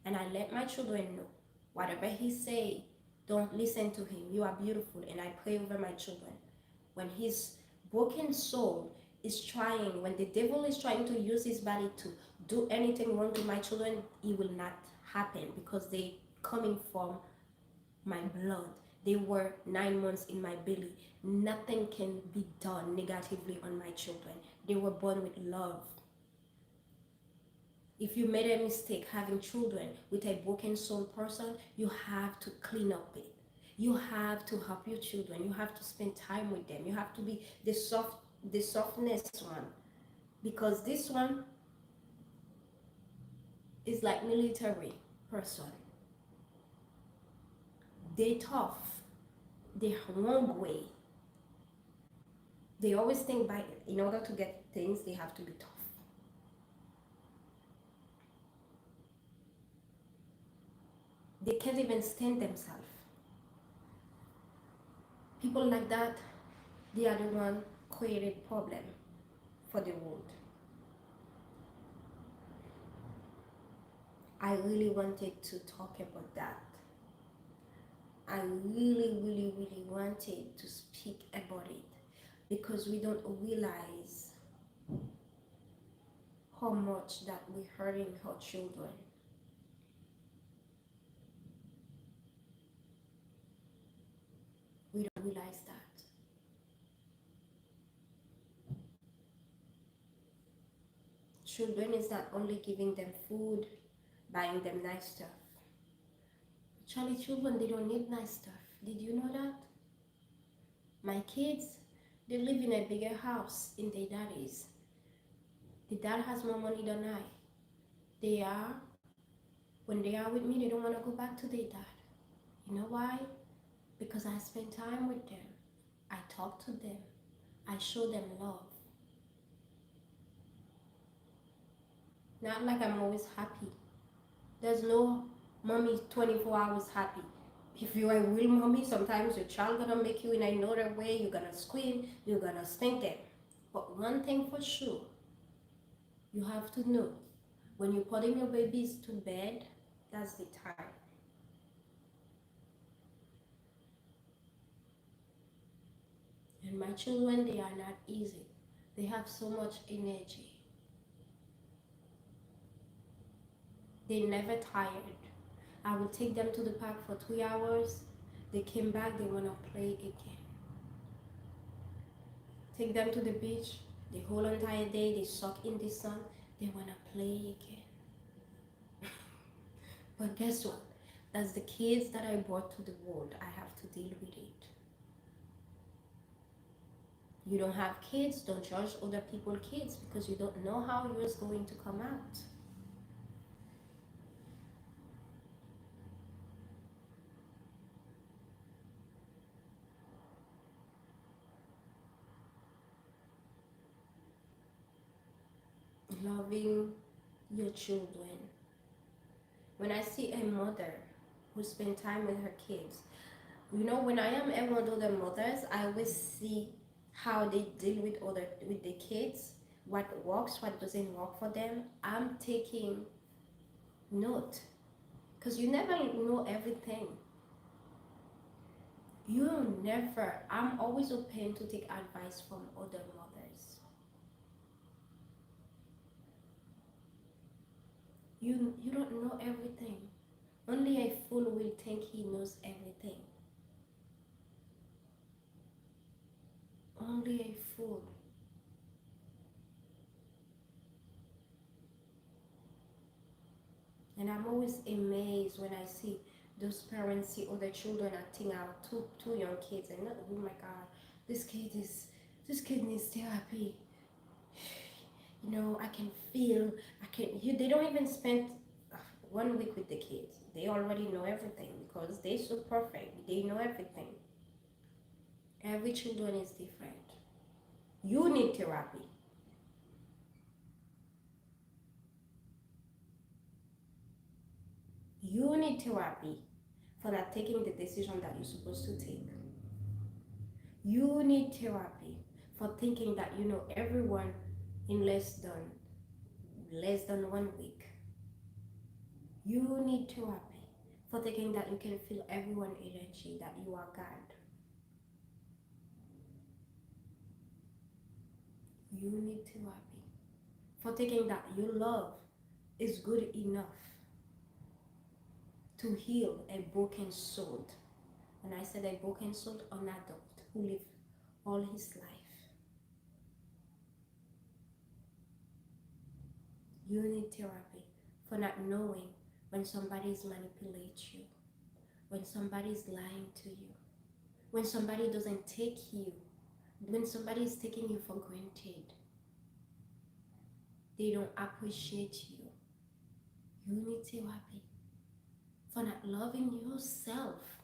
and I let my children know whatever he say, don't listen to him. You are beautiful, and I pray over my children. When his broken soul is trying, when the devil is trying to use his body to do anything wrong to my children, it will not happen because they coming from my blood. They were 9 months in my belly. Nothing can be done negatively on my children. They were born with love. If you made a mistake having children with a broken soul person, you have to clean up it. You have to help your children. You have to spend time with them. You have to be the softness one. Because this one is like military person. They tough. They wrong way. They always think by in order to get things they have to be tough. They can't even stand themselves. People like that, they are the one created problem for the world. I really wanted to talk about that. I really wanted to speak about it because we don't realize how much that we're hurting our children. We don't realize that. Children is not only giving them food, buying them nice stuff. Actually, children, they don't need nice stuff. Did you know that? My kids, they live in a bigger house in their daddies. The dad has more money than I. They are, when they are with me, they don't want to go back to their dad. You know why? Because I spend time with them. I talk to them. I show them love. Not like I'm always happy. There's no mommy 24 hours happy. If you're a real mommy, sometimes your child gonna make you in another way. You're gonna scream. You're gonna spank them. But one thing for sure, you have to know when you're putting your babies to bed, that's the time. And my children, they are not easy. They have so much energy. They never tired. I will take them to the park for 3 hours. They came back, they wanna play again. Take them to the beach, the whole entire day, they soak in the sun, they wanna play again. But guess what? That's the kids that I brought to the world. I have to deal with it. You don't have kids, don't judge other people's kids because you don't know how yours going to come out. loving your children. When I see a mother who spend time with her kids, when I am around other mothers, I always see how they deal with the kids, what works, what doesn't work for them. I'm taking note because you never know everything. You never. I'm always open to take advice from other mothers. You don't know everything. Only a fool will think he knows everything. Only a fool. And I'm always amazed when I see those parents see other children acting out, two young kids, and not, oh my God, this kid is this kid needs therapy. I can feel, I can. They don't even spend 1 week with the kids. They already know everything because they're so perfect. They know everything. Every children is different. You need therapy. You need therapy for not taking the decision that you're supposed to take. You need therapy for thinking that you know everyone in less than 1 week. You need therapy for thinking that you can feel everyone energy, that you are God. You need therapy for thinking that your love is good enough to heal a broken soul. And I said a broken soul, an adult who lived all his life. You need therapy for not knowing when somebody is manipulating you, when somebody is lying to you, when somebody doesn't take you, when somebody is taking you for granted, they don't appreciate you. You need therapy for not loving yourself,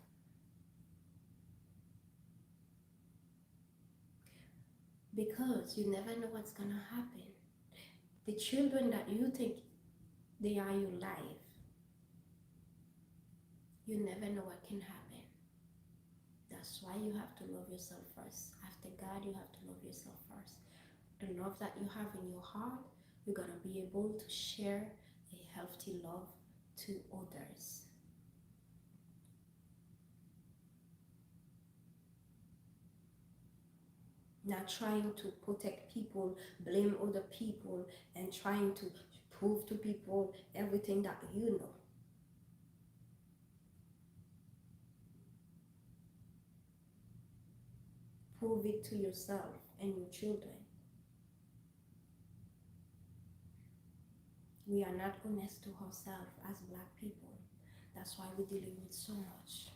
because you never know what's gonna happen. The children that you think they are your life, you never know what can happen. That's why you have to love yourself first. After God, you have to love yourself first. The love that you have in your heart, you're gonna be able to share a healthy love to others. Not trying to protect people, blame other people, and trying to prove to people everything that you know. Prove it to yourself and your children. We are not honest to ourselves as black people. That's why we're dealing with so much.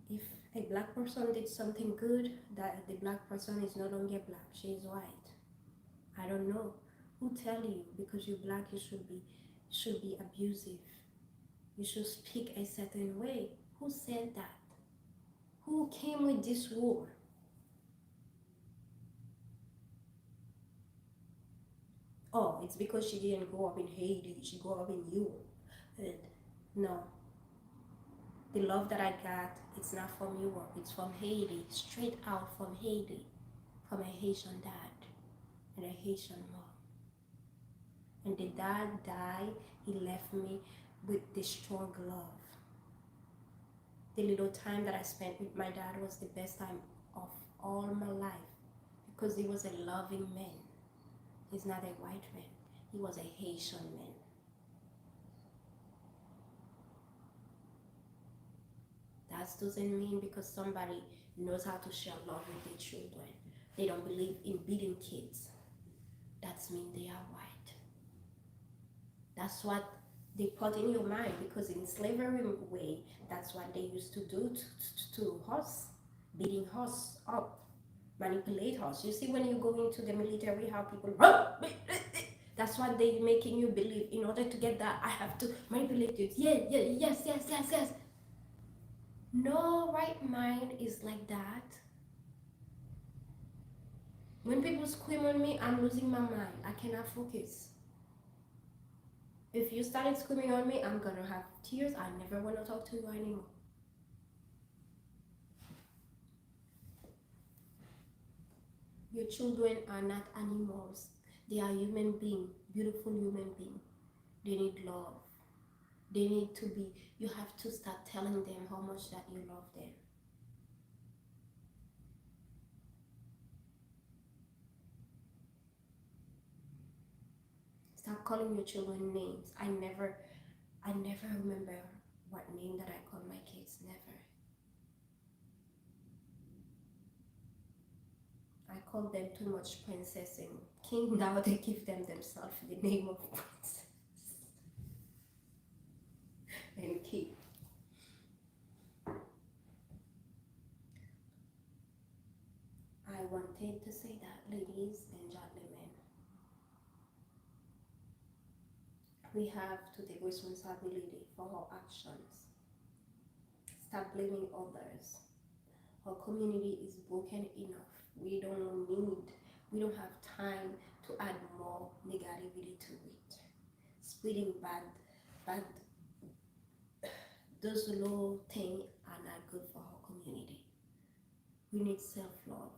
If a black person did something good, that the black person is no longer black, she is white. I don't know. Who tell you because you're black you should be abusive? You should speak a certain way. Who said that? Who came with this war? Oh, it's because she didn't grow up in Haiti. She grew up in Europe. And no, the love that I got, it's not from Europe. It's from Haiti, straight out from Haiti, from a Haitian dad and a Haitian mom. And the dad died. He left me with this strong love. The little time that I spent with my dad was the best time of all my life because he was a loving man. He's not a white man. He was a Haitian man. That doesn't mean because somebody knows how to share love with their children, they don't believe in beating kids. That's mean they are white. That's what they put in your mind because in slavery way, that's what they used to do to us, beating us up, manipulate us. You see, when you go into the military, how people that's what they making you believe. In order to get that, I have to manipulate you. Yeah, yeah, yes, yes, yes, yes. No right mind is like that. When people scream on me, I'm losing my mind. I cannot focus. If you started screaming on me, I'm gonna have tears. I never want to talk to you anymore. Your children are not animals. They are human beings, beautiful human beings. They need love. They need to be, you have to start telling them how much that you love them. Stop calling your children names. I never remember what name that I call my kids. Never. I call them too much princess and king. Now they give them themselves the name of princess and king. I wanted to say that, ladies and gentlemen, we have to take responsibility for our actions. Stop blaming others. Our community is broken enough. We don't have time to add more negativity to it. Splitting bad, those little things are not good for our community. We need self-love.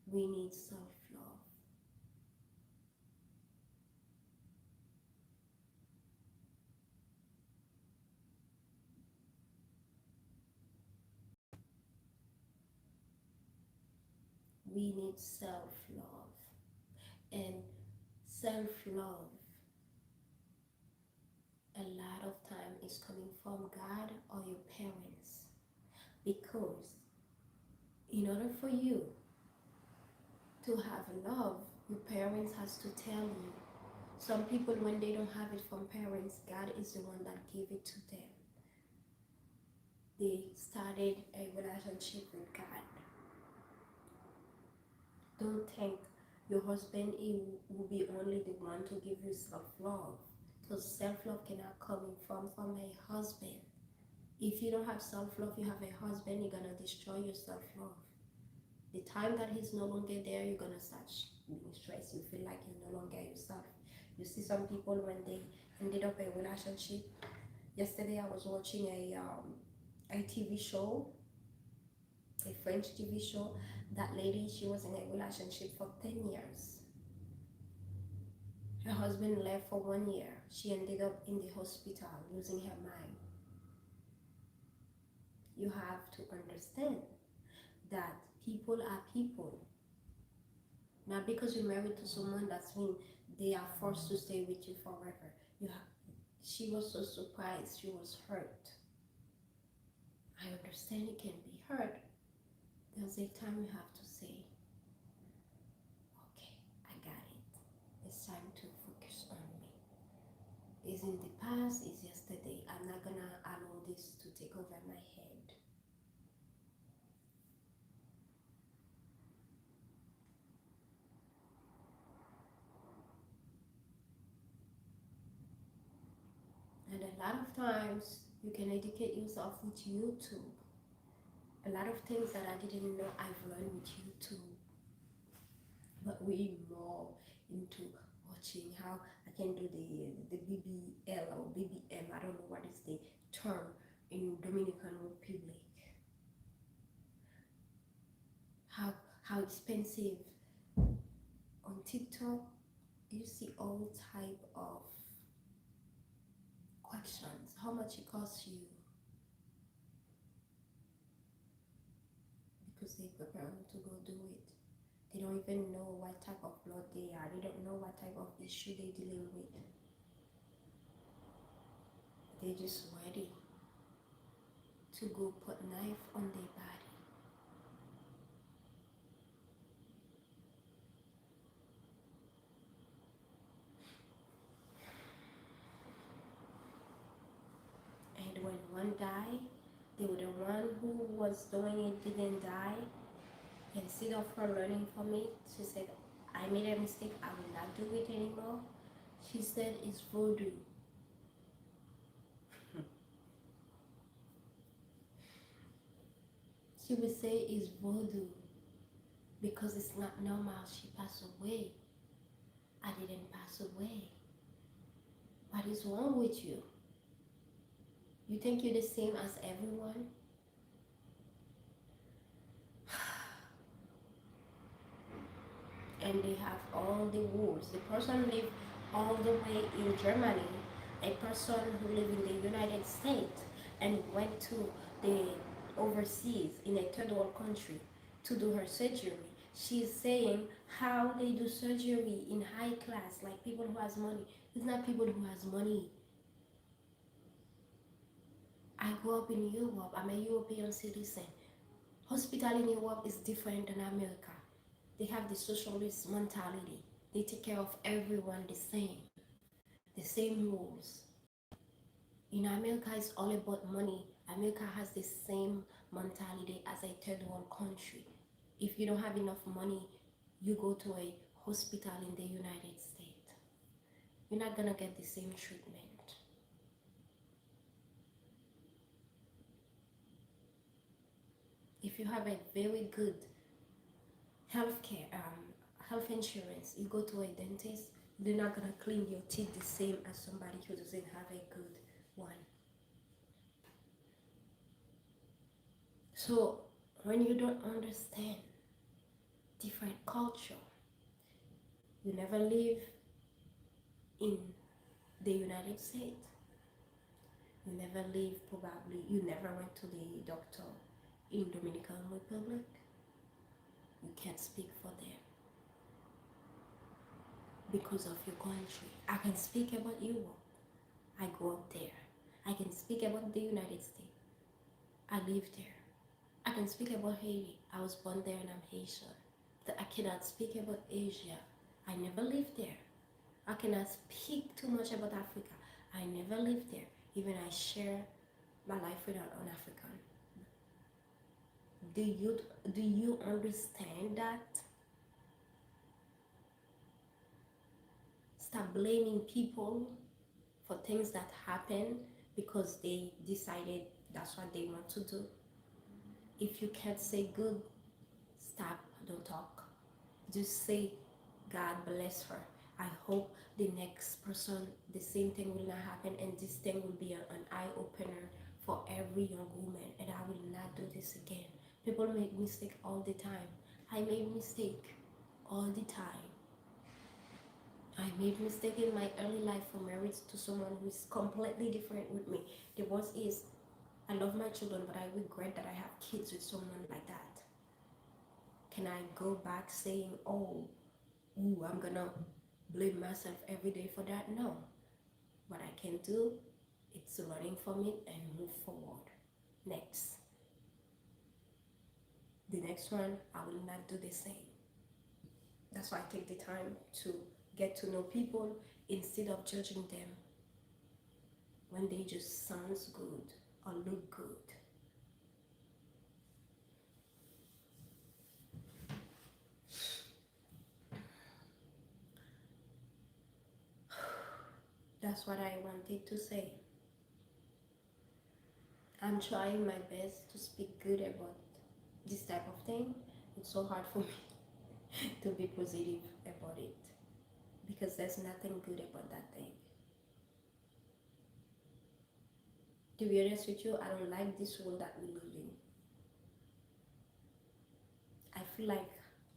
We need self-love. We need self-love. And self-love, a lot of time is coming from God or your parents. Because in order for you to have love, your parents has to tell you. Some people, when they don't have it from parents, God is the one that gave it to them. They started a relationship with God. Don't think your husband will be only the one to give you self-love, because self-love cannot come from a husband. If you don't have self-love, you have a husband, you're gonna destroy your self-love. The time that he's no longer there, you're gonna start being stressed. You feel like you're no longer yourself. You see some people when they ended up a relationship. Yesterday I was watching a TV show, a French TV show. That lady, she was in a relationship for 10 years. Her husband left for 1 year. She ended up in the hospital losing her mind. You have to understand that people are people. Not because you're married to someone that's mean they are forced to stay with you forever. You have, she was so surprised. She was hurt. I understand you can be hurt. There's a time you have to say, okay, I got it. It's time to focus on me. It's in the past, it's yesterday. I'm not gonna allow this to take over my head. And a lot of times you can educate yourself with YouTube. A lot of things that I didn't know I've learned with YouTube. But we more into watching how I can do the BBL or BBM. I don't know what is the term in Dominican Republic. How how expensive on TikTok. You see all type of questions. How much it costs you because they prepare them to go do it. They don't even know what type of blood they are. They don't know what type of issue they're dealing with. They're just ready to go put knife on their body. And when one died, they were the one who was doing it didn't die. Instead of her learning from it, she said, I made a mistake, I will not do it anymore. She said it's voodoo. She would say it's voodoo because it's not normal. She passed away. I didn't pass away. What is wrong with you? You think you're the same as everyone? And they have all the rules. The person live all the way in Germany, a person who live in the United States and went to the overseas in a third world country to do her surgery. She's saying how they do surgery in high class, like people who has money. It's not people who has money. I grew up in Europe. I'm a European citizen. Hospital in Europe is different than America. They have the socialist mentality. They take care of everyone the same rules. In America, it's all about money. America has the same mentality as a third world country. If you don't have enough money, you go to a hospital in the United States. You're not gonna get the same treatment. If you have a very good healthcare, health insurance, you go to a dentist, they're not gonna clean your teeth the same as somebody who doesn't have a good one. So when you don't understand different culture, you never live in the United States, you never live probably, you never went to the doctor in Dominican Republic, you can't speak for them because of your country. I can speak about Europe. I grew up there. I can speak about the United States. I live there. I can speak about Haiti. I was born there and I'm Haitian. I cannot speak about Asia. I never lived there. I cannot speak too much about Africa. I never lived there. Even I share my life with an African. Do you do you understand that? Stop blaming people for things that happen because they decided that's what they want to do. If you can't say good, stop, don't talk. Just say, God bless her. I hope the next person, the same thing will not happen, and this thing will be an eye opener for every young woman, and I will not do this again. People make mistake all the time. I made mistake all the time. I made mistake in my early life for marriage to someone who is completely different with me. The worst is I love my children, but I regret that I have kids with someone like that. Can I go back saying, oh, ooh, I'm gonna blame myself every day for that? No. What I can do is learning from it and move forward. Next. The next one, I will not do the same. That's why I take the time to get to know people instead of judging them when they just sounds good or look good. That's what I wanted to say. I'm trying my best to speak good about this type of thing. It's so hard for me to be positive about it because there's nothing good about that thing. To be honest with you, I don't like this world that we live in. I feel like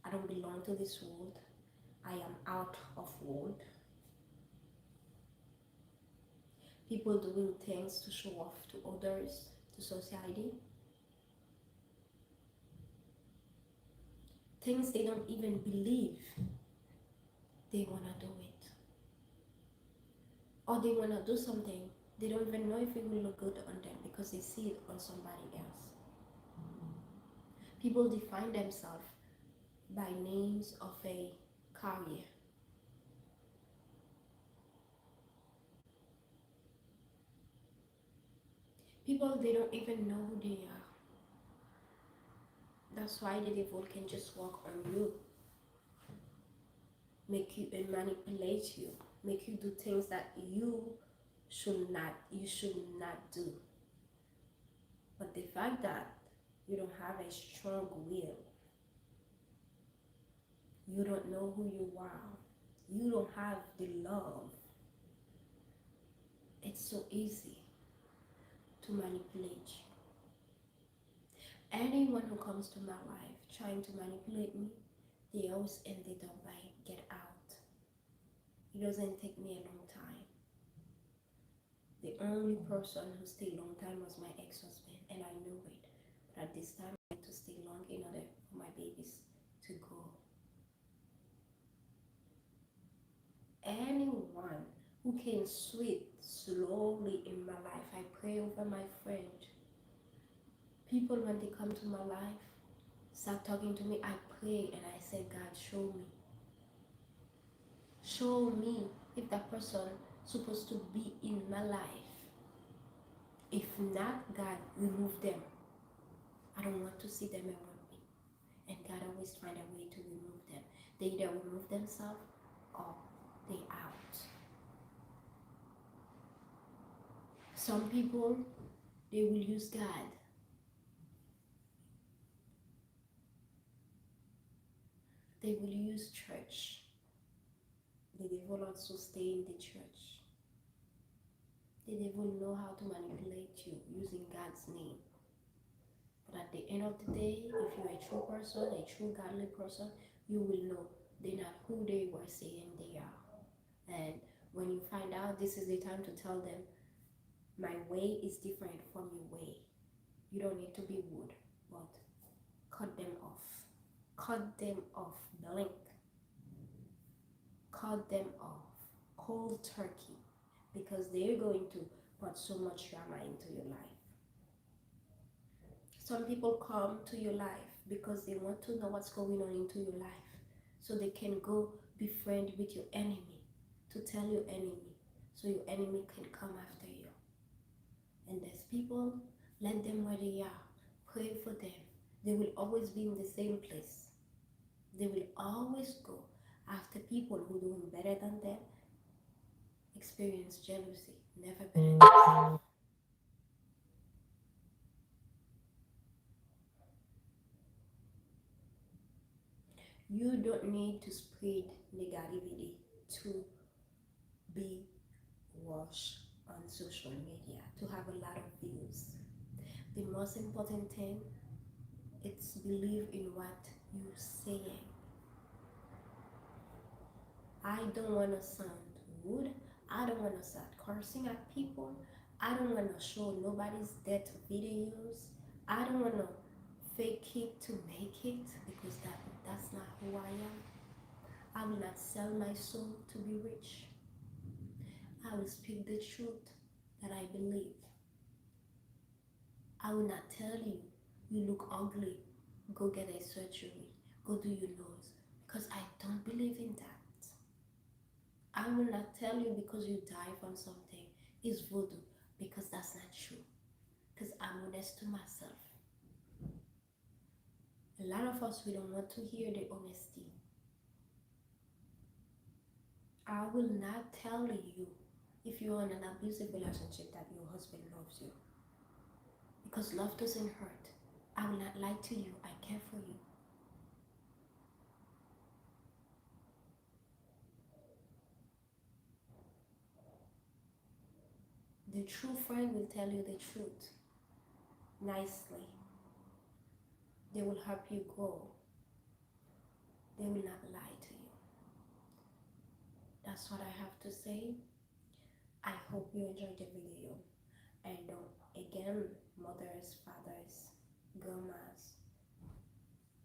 I don't belong to this world. I am out of world. People doing things to show off to others, to society. Things they don't even believe they wanna do it. Or they wanna do something, they don't even know if it will look good on them because they see it on somebody else. People define themselves by names of a career. People they don't even know who they are. That's why the devil can just walk on you, make you and manipulate you, make you do things that you should not do. But the fact that you don't have a strong will, You don't know who you are. You don't have the love. It's so easy to manipulate you. Anyone who comes to my life trying to manipulate me, they always ended up by get out. It doesn't take me a long time. The only person who stayed long time was my ex-husband, and I knew it. But at this time, I need to stay long in order for my babies to grow. Anyone who can sweep slowly in my life, I pray over my friend. People, when they come to my life, start talking to me, I pray and I say, God, show me. Show me if that person supposed to be in my life. If not, God, remove them. I don't want to see them around me. And God always find a way to remove them. They either remove themselves or they out. Some people, they will use God. They will use church. The devil also stay in the church. The devil know how to manipulate you using God's name. But at the end of the day, if you're a true person, a true godly person, you will know they're not who they were saying they are. And when you find out, this is the time to tell them, my way is different from your way. You don't need to be rude, but cut them off. Cut them off, blink. Cut them off. Cold turkey. Because they're going to put so much drama into your life. Some people come to your life because they want to know what's going on into your life. So they can go be friend with your enemy, to tell your enemy, so your enemy can come after you. And there's people, let them where they are. Pray for them. They will always be in the same place. They will always go after people who are doing better than them, experience jealousy, never better than themselves. You don't need to spread negativity to be watched on social media, to have a lot of views. The most important thing is believe in what you're saying. I don't want to sound rude. I don't want to start cursing at people. I don't want to show nobody's death videos. I don't want to fake it to make it because that's not who I am. I will not sell my soul to be rich. I will speak the truth that I believe. I will not tell you, you look ugly, go get a surgery, go do your nose, because I don't believe in that. I will not tell you because you die from something is voodoo, because that's not true. Because I'm honest to myself. A lot of us, we don't want to hear the honesty. I will not tell you if you're in an abusive relationship that your husband loves you. Because love doesn't hurt. I will not lie to you. I care for you. The true friend will tell you the truth nicely. They will help you grow. They will not lie to you. That's what I have to say. I hope you enjoyed the video. And again, mothers, fathers, grandmas,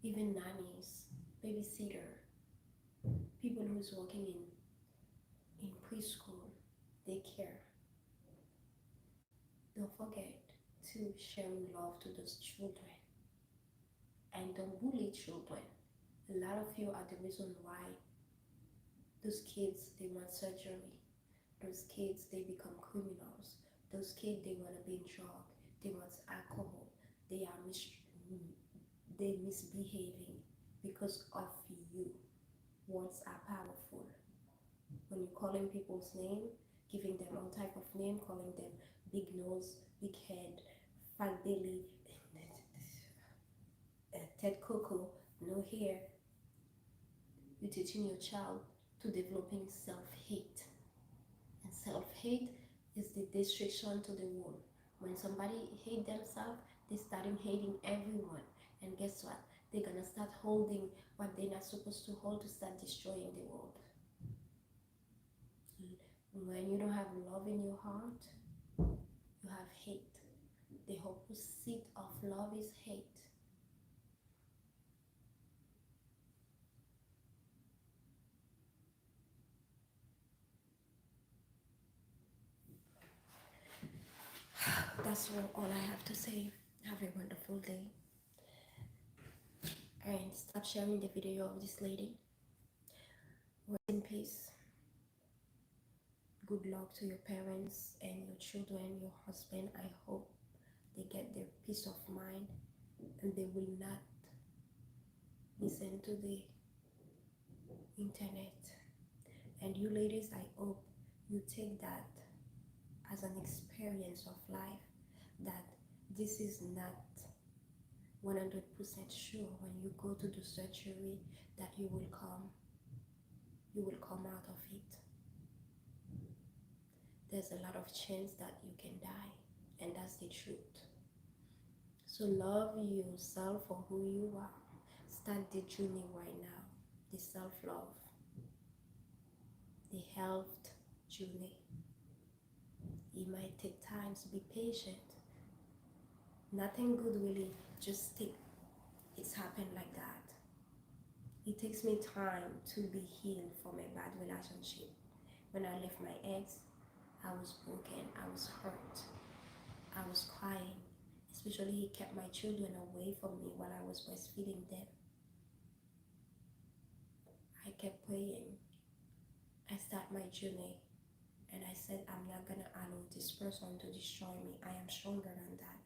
even nannies, babysitter, people who's working in preschool, daycare, don't forget to share love to those children and don't bully children. A lot of you are the reason why those kids they want surgery. Those kids they become criminals. Those kids they want to be in drug. They want alcohol. They are they misbehaving because of you. Words are powerful. When you're calling people's name, giving them all type of name, calling them big nose, big head, fat belly, Ted Coco, no hair, You're teaching your child to developing self-hate. And self-hate is the destruction to the world. When somebody hate themselves, they starting hating everyone. And guess what? They're gonna start holding what they're not supposed to hold to start destroying the world. When you don't have love in your heart, you have hate. The opposite of love is hate. That's all I have to say. Have a wonderful day. And stop sharing the video of this lady. Rest in peace. Good luck to your parents and your children, your husband. I hope they get their peace of mind and they will not listen to the internet. And you ladies, I hope you take that as an experience of life, that this is not 100% sure when you go to the surgery that you will come out of it. There's a lot of chance that you can die, and that's the truth. So love yourself for who you are. Start the journey right now. The self-love, the health journey. It might take time, to be patient. Nothing good really just take it's happened like that. It takes me time to be healed from a bad relationship. When I left my ex, I was broken, I was hurt, I was crying. Especially he kept my children away from me while I was breastfeeding them. I kept praying. I started my journey and I said, I'm not gonna allow this person to destroy me. I am stronger than that.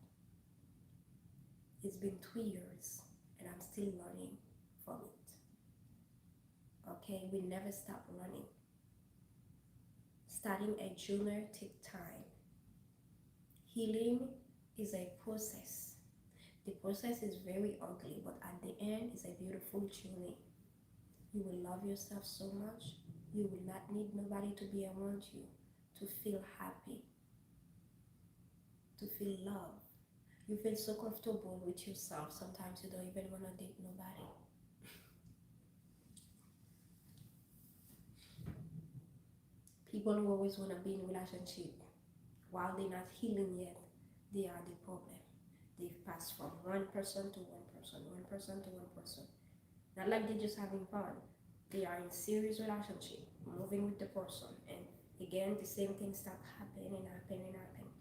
It's been 3 years and I'm still learning from it. Okay, we never stop learning. Starting a journey takes time. Healing is a process. The process is very ugly, but at the end, it's a beautiful journey. You will love yourself so much. You will not need nobody to be around you to feel happy, to feel love. You feel so comfortable with yourself. Sometimes you don't even want to date nobody. People who always want to be in a relationship while they're not healing yet, they are the problem. They've passed from one person to one person, one person to one person. Not like they're just having fun. They are in serious relationship, moving with the person, and again the same thing start happening and happening and happening.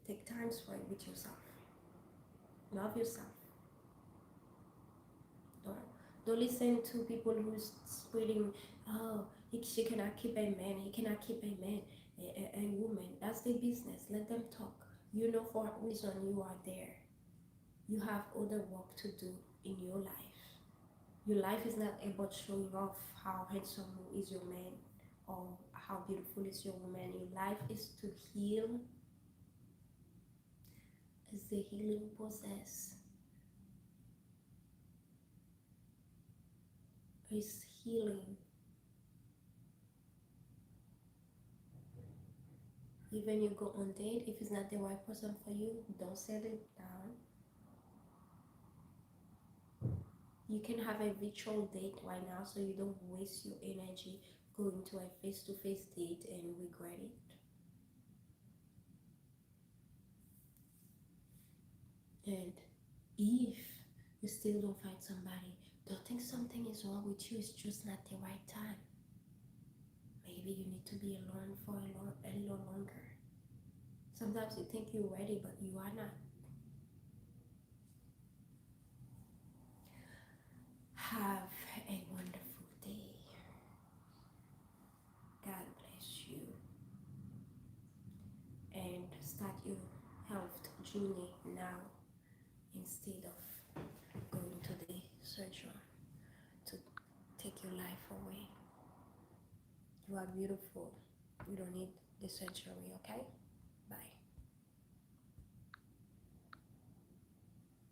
Take time spent with yourself. Love yourself. Don't don't listen to people who's spreading, oh, she cannot keep a man, he cannot keep a man, a woman. That's their business. Let them talk. You know for what reason you are there. You have other work to do in your life. Your life is not about showing off how handsome is your man or how beautiful is your woman. Your life is to heal. It's the healing process. It's healing. Even you go on date, if it's not the right person for you, don't set it down. You can have a virtual date right now so you don't waste your energy going to a face-to-face date and regret it. And if you still don't find somebody, don't think something is wrong with you. It's just not the right time. Maybe you need to be alone for a little longer. Sometimes you think you're ready, but you are not. Have a wonderful day. God bless you. And start your health journey now instead of going to the surgeon to take your life away. You are beautiful. You don't need the surgery, okay?